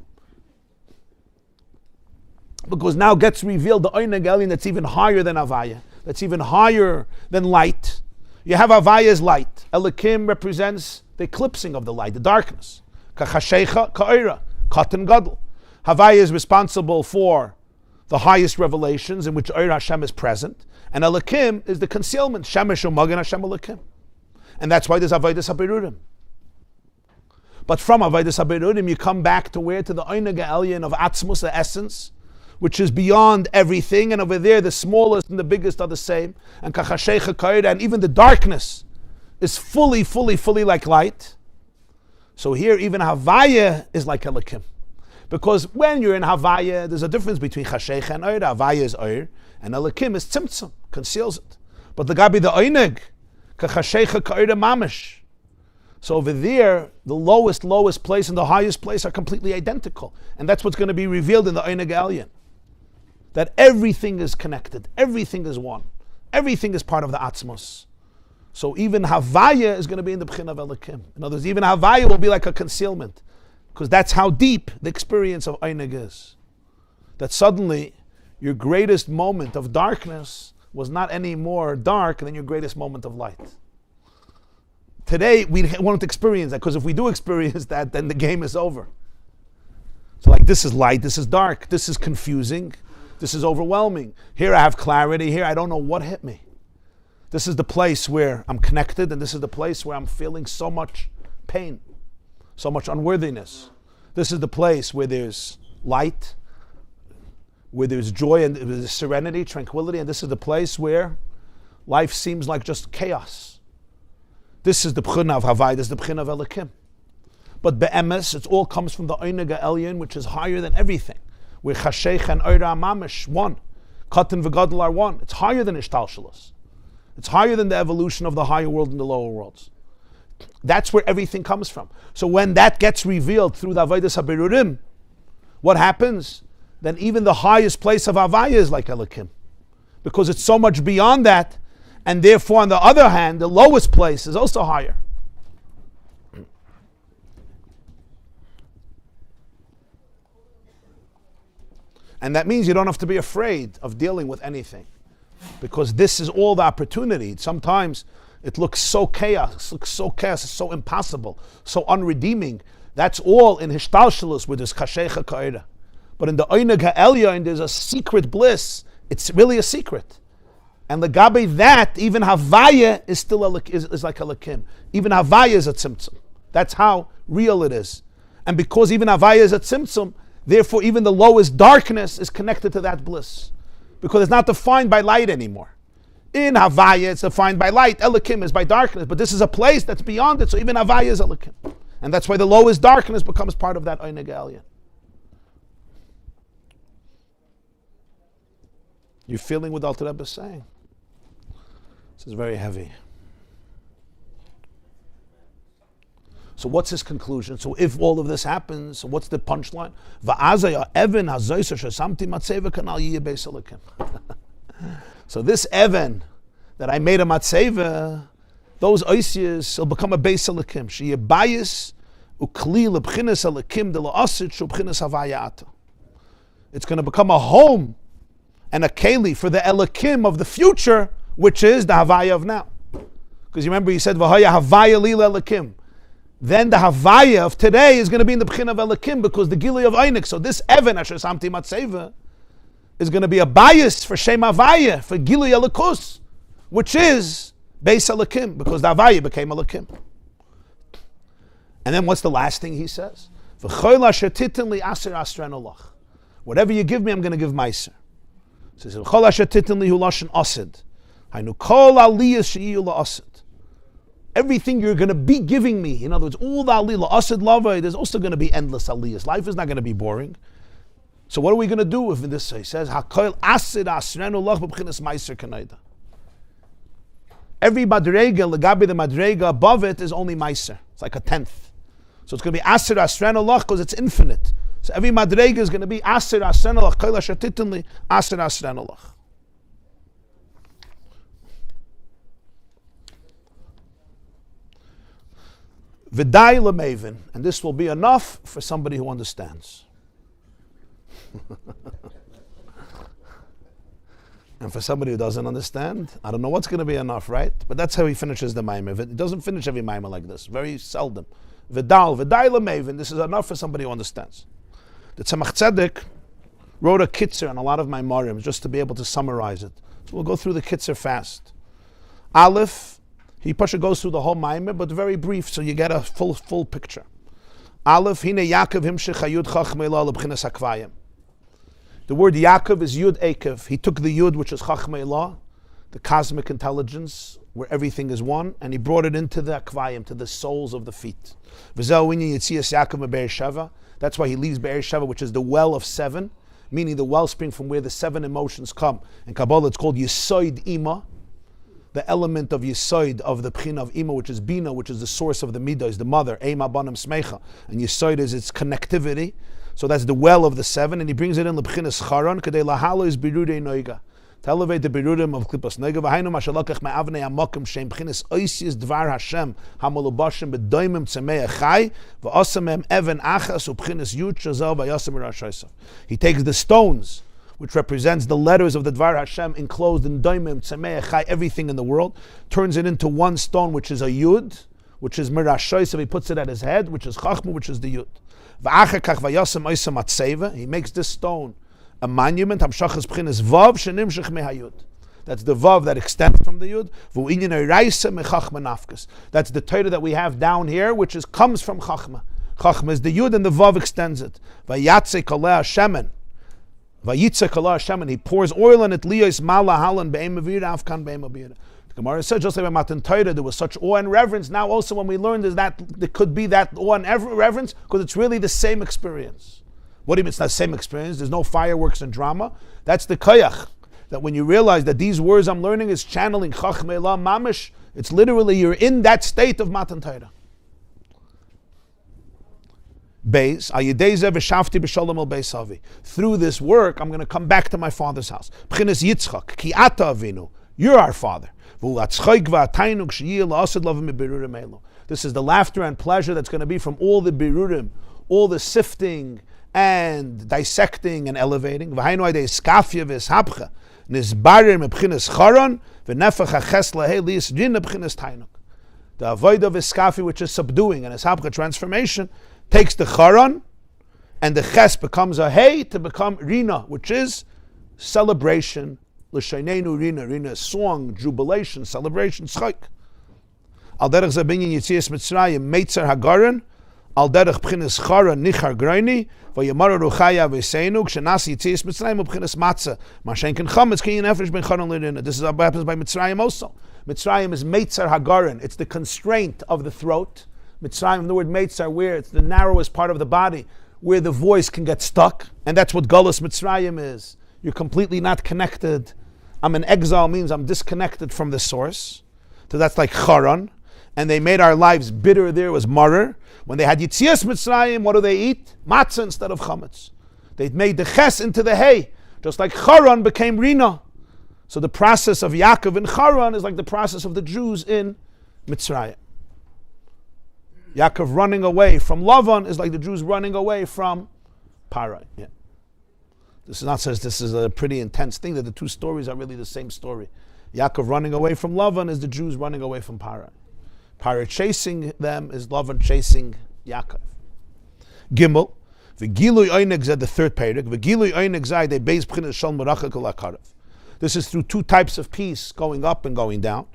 Because now gets revealed the Einig Elyon that's even higher than Havaya, that's even higher than light. You have Havaya's light. Elikim represents the eclipsing of the light, the darkness. Kachashecha ka'ira, katan gadol. Havaya is responsible for the highest revelations in which Eir Hashem is present, and Elikim is the concealment. Shemesh u'magen Hashem Elikim, and that's why there's Avodas HaBerurim. But from Avodas HaBerurim, you come back to where? To the Einig Elyon of Atzmus, the essence, which is beyond everything, and over there the smallest and the biggest are the same. And Kachashecha ka'ira, and even the darkness is fully like light. So here, even Havaya is like Elikim. Because when you're in Havaya, there's a difference between Chashecha and Oir. Havaya is Oir, and Elikim is Tzimtzum, conceals it. But the Gabi, the Einig, Kachashecha ka'oir mamish. So over there, the lowest place and the highest place are completely identical. And that's what's going to be revealed in the Einig Elyon. That everything is connected, everything is one. Everything is part of the Atzmos. So even Havaya is going to be in the B'china of Elikim. In other words, even Havaya will be like a concealment, because that's how deep the experience of Einig is. That suddenly your greatest moment of darkness was not any more dark than your greatest moment of light. Today, we won't experience that, because if we do experience that, then the game is over. So like, this is light, this is dark, this is confusing, this is overwhelming. Here I have clarity, here I don't know what hit me. This is the place where I'm connected, and this is the place where I'm feeling so much pain, so much unworthiness. This is the place where there's light, where there's joy and there's serenity, tranquility, and this is the place where life seems like just chaos. This is the B'china of Havai, this is the B'china of Elikim. But be'emes, it all comes from the Einig Elyon, which is higher than everything. Where Chasheich and Oira Mamish, one. Katan v'Gadol are one. It's higher than Ishtalshalos. It's higher than the evolution of the higher world and the lower worlds. That's where everything comes from. So when that gets revealed through the Avodas HaBerurim, what happens? Then even the highest place of Havaya is like Elikim. Because it's so much beyond that, and therefore on the other hand, the lowest place is also higher. And that means you don't have to be afraid of dealing with anything, because this is all the opportunity. Sometimes it looks so chaos, it's so impossible, so unredeeming. That's all in Hishtalshalus, where there's Chashecha Ka'ira. But in the Einig Ha'elyon, there's a secret bliss. It's really a secret. And legabe that, even Havaya is still is like a Elikim. Even Havaya is a Tzimtzum. That's how real it is. And because even Havaya is a Tzimtzum, therefore even the lowest darkness is connected to that bliss. Because it's not defined by light anymore. In Havaya, it's defined by light. Elikim is by darkness. But this is a place that's beyond it. So even Havaya is Elikim. And that's why the lowest darkness becomes part of that Einig Elyon. You're feeling what Alter Rebbe is saying. This is very heavy. So what's his conclusion? So if all of this happens, so what's the punchline? So this Evan that I made a matzeva, those oisias will become a beis elikim. She bayis ukli lebchinas elikim de la'asit shubchinas havayata. It's going to become a home and a keli for the elikim of the future, which is the havaya of now. Because you remember he said v'haya havaya lila elikim. Then the havaya of today is going to be in the b'chin of elikim, because the gili of einik. So this Evan asher samti matzeva is going to be a bias for Shem Havaya, for Gili Elikus, which is Beis Elikim, because the Havaya became Elikim. And then what's the last thing he says? Whatever you give me, I'm going to give Meiser. He says, everything you're going to be giving me, in other words, all the aliyah, asid lavai, there's also going to be endless aliyahs. Life is not going to be boring. So what are we going to do if this? He says, "Hakoil asid asrenu lach b'bchinas meiser kanaida." Every madrega, legabi the madrega above it is only meiser. It's like a tenth. So it's going to be asid asrenu lach because it's infinite. So every madrega is going to be asid asrenu lach koil asher titinli asid asrenu lach. V'dai lemavin, and this will be enough for somebody who understands. And for somebody who doesn't understand, I don't know what's going to be enough, right? But that's how he finishes the Maimah. It doesn't finish every Maimah like this, very seldom. V'dai lemavin, this is enough for somebody who understands. The Tzemach Tzedek wrote a kitzer on a lot of Maimarim just to be able to summarize it. So we'll go through the kitzer fast. Aleph, he Pasha goes through the whole Maimah, but very brief, so you get a full picture. Aleph, hine Yaakov himshech hayud chachmei la lebchinas hakvayim. The word Yaakov is Yud Ekev. He took the Yud, which is Chachmei La, the cosmic intelligence, where everything is one, and he brought it into the Akvayim, to the soles of the feet. V'zeh winyan yitzias Yaakov me'Be'er Sheva. That's why he leaves Be'er Sheva, which is the well of seven, meaning the wellspring from where the seven emotions come. In Kabbalah, it's called Yisoid Ima, the element of Yisoid, of the Pchina of Ima, which is Bina, which is the source of the Midah, is the mother, Ema Banim Smecha. And Yisoid is its connectivity. So that's the well of the seven, and he brings it in L'Bchinas Charon, Kadei Lahalo is Birudei Noiga, to elevate the birurim of Klippas Nega. V'hainu mashalakach me'avnei hamokim shem b'chinas oisis dvar Hashem hamolubashim b'doimim tzemei achai v'osamem even achas u'b'chinas yud shazel v'yasem r'ashaysav. He takes the stones, which represents the letters of the Dvar Hashem enclosed in doimim, tzemei achai, everything in the world, turns it into one stone, which is a yud, which is mirashoysav. He puts it at his head, which is chachma, which is the yud. V'achakach v'yasem oisam atzeva. He makes this stone a monument. Hamshachas b'chinas vav shenimshach mehayud. That's the vav that extends from the yud. V'u'inyan oiraisa mechachma nafkas. That's the Torah that we have down here, which comes from chachma. Chachma is the yud, and the vav extends it. V'yatze koleh shemen. Vayitzek Allah Hashem, and he pours oil on it. Liyos mala halan be'em avira afkan be'em avira. The Gemara said, just like by Matan Torah, there was such awe and reverence. Now also when we learned is that there could be that awe and reverence because it's really the same experience. What do you mean it's not the same experience? There's no fireworks and drama. That's the koyach. That when you realize that these words I'm learning is channeling Chachmei Elah Mamish, it's literally you're in that state of Matan Torah. Beis, Vshavti b'shalom al Beis Avi. Through this work, I'm going to come back to my father's house. B'chinas Yitzchak, ki ata avinu. You're our father. This is the laughter and pleasure that's going to be from all the birurim, all the sifting and dissecting and elevating. The avodah of iskafi, which is subduing, and ishapcha, transformation, takes the charon, and the ches becomes a hey to become rina, which is celebration. L'shaynenu rina, rina is song, jubilation, celebration, tzchok. Al derech zabinyan yitzias Mitzrayim meitzer hagaran, al derech b'chinas charon nichar groini, v'yamara ruchaya v'seinu, k'shenas yitzias Mitzrayim b'chinas matzah, mashenken chametz kinyan nefesh ben charon l'rina. This is what happens by Mitzrayim also. Mitzrayim is meitzer hagaran. It's the constraint of the throat. Mitzrayim, the word meitzer, where it's the narrowest part of the body, where the voice can get stuck, and that's what Galus Mitzrayim is. You're completely not connected. I'm in exile means I'm disconnected from the source. So that's like charon. And they made our lives bitter. There was marer. When they had Yitzias Mitzrayim, what do they eat? Matzah instead of chametz. They made the ches into the hay. Just like charon became rina. So the process of Yaakov in Charan is like the process of the Jews in Mitzrayim. Yaakov running away from Lavan is like the Jews running away from Parai. Yeah. This is not says this is a pretty intense thing that the two stories are really the same story. Yaakov running away from Lavan is the Jews running away from Parai. Parai chasing them is Lavan chasing Yaakov. Gimel, v'gilui oineg zed the third parak, v'gilui oineg zay de beis b'chinas shal merachak ulakarav. This is through two types of peace, going up and going down.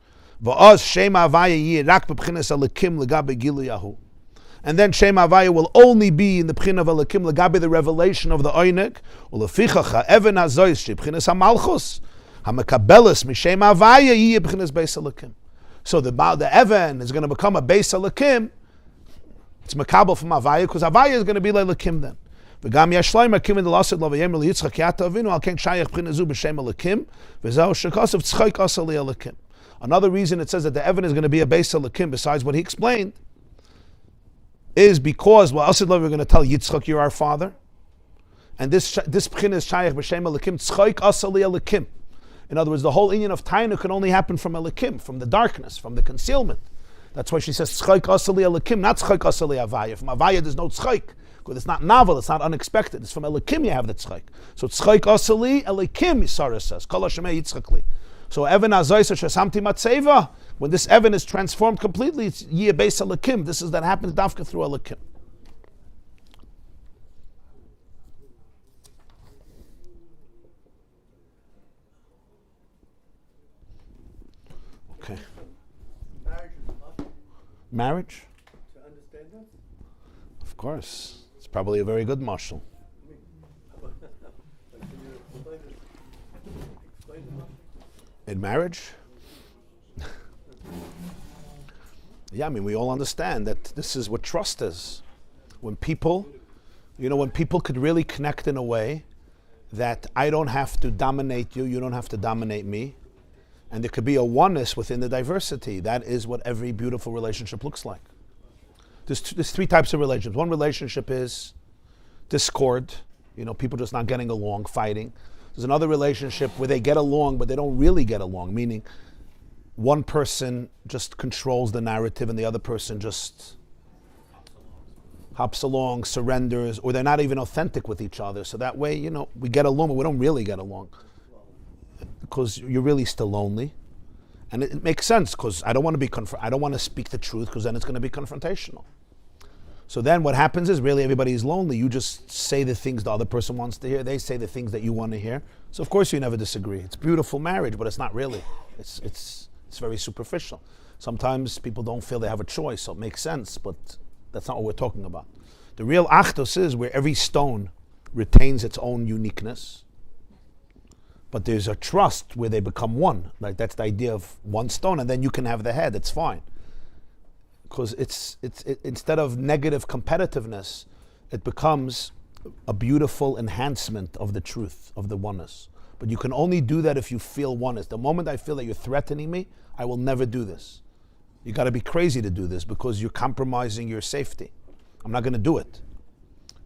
V'oz shema avaya yeh rak b'chinas alakim legabe gilui yahu. And then Shema Havaya will only be in the B'china of Elikim Lagabe, the revelation of the Oinek, Ulefichach ha'even hazois she B'chinas ha'malchus, ha'mekabelis m'Shema Havaya yeh B'chinas Beis Elikim. So the Evan is going to become a Beis Elikim. It's Mekabel from Havaya, because Havaya is going to be like Elikim then. V'gam yashleim hakim in the lasid l'vayem l'yitzchak yata avinu al ken shayach B'china zu b'Shem Elikim v'zeh shekosov tzchok asa li Elikim. Another reason it says that the Evan is going to be a Beis Elikim, besides what he explained, is because, well, Asid Love, we're going to tell Yitzchak, you're our father. And this B'china is Shayach B'Shem Elikim, Tzchok Asali Elikim. In other words, the whole union of Tainu can only happen from Elikim, from the darkness, from the concealment. That's why she says Tzchok Asali Elikim, not Tzchok Asali Havaya. From Havaya there's no Tzchok, because it's not novel, it's not unexpected. It's from Elikim you have the Tzchok. So Tzchok Asali Elikim, Yisara says, Kol Hashemei Yitzchak Li. So Evan Azois Shasamti Matseva, when this Evan is transformed completely, it's Yeh Beis Elikim. This is that happens Dafka through Elikim. Okay. Marriage? To understand that? Of course. It's probably a very good marshal. In marriage? Yeah, I mean, we all understand that this is what trust is. When people could really connect in a way that I don't have to dominate you, you don't have to dominate me, and there could be a oneness within the diversity. That is what every beautiful relationship looks like. There's three types of relationships. One relationship is discord, people just not getting along, fighting. There's another relationship where they get along, but they don't really get along, meaning one person just controls the narrative and the other person just hops along, surrenders, or they're not even authentic with each other. So that way, we get along, but we don't really get along because you're really still lonely. And it makes sense because I don't want to I don't want to speak the truth because then it's going to be confrontational. So then what happens is really everybody's lonely. You just say the things the other person wants to hear. They say the things that you want to hear. So of course you never disagree. It's beautiful marriage, but it's not really. It's very superficial. Sometimes people don't feel they have a choice, so it makes sense, but that's not what we're talking about. The real achdus is where every stone retains its own uniqueness, but there's a trust where they become one. Like that's the idea of one stone, and then you can have the head. It's fine, because it's instead of negative competitiveness, it becomes a beautiful enhancement of the truth of the oneness. But you can only do that if you feel oneness. The moment I feel that you're threatening me, I will never do this. You got to be crazy to do this because you're compromising your safety. I'm not going to do it,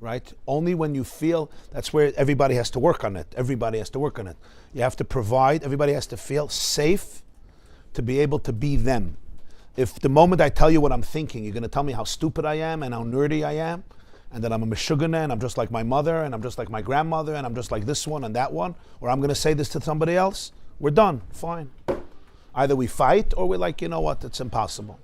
right? Only when you feel, that's where everybody has to work on it. Everybody has to work on it. You have to provide, everybody has to feel safe to be able to be them. If the moment I tell you what I'm thinking, you're going to tell me how stupid I am and how nerdy I am, and that I'm a meshugana and I'm just like my mother and I'm just like my grandmother and I'm just like this one and that one, or I'm going to say this to somebody else, we're done, fine. Either we fight or we're like, you know what, it's impossible.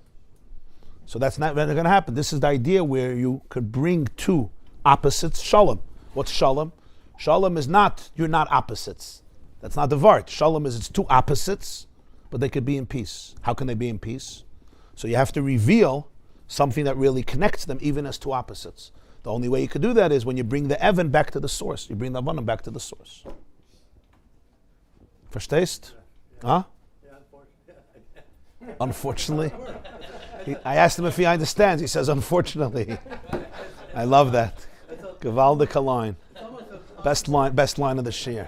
So that's not going to happen. This is the idea where you could bring two opposites, shalom. What's shalom? Shalom is not, you're not opposites. That's not the vart. Shalom is it's two opposites, but they could be in peace. How can they be in peace? So you have to reveal something that really connects them even as two opposites. The only way you could do that is when you bring the Evan back to the source. You bring the Avanim back to the source. Verstehst? Huh? Unfortunately. I asked him if he understands. He says, unfortunately. I love that. Gewaldige line. Best line of the shir.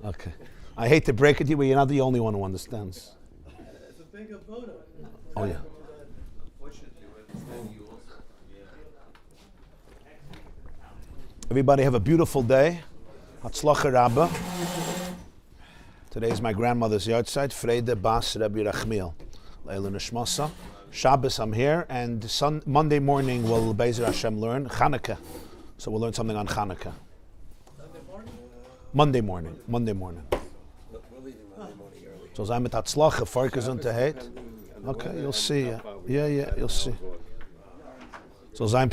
Okay. I hate to break it to you, but you're not the only one who understands. It's a big photo. Oh, yeah. Everybody have a beautiful day. Hatzlacha Rabbi. Today is my grandmother's yahrzeit. Frede Bas Rabbi Rachmiel. Leila Nishmasa. Shabbos I'm here, and Monday morning we'll Be'ezer Hashem learn Chanukah. So we'll learn something on Chanukah. Monday morning. We're leaving Monday morning early. So I'm at Hatzlacha. Farkas unterheit. Okay, you'll see. Yeah, you'll see. So I'm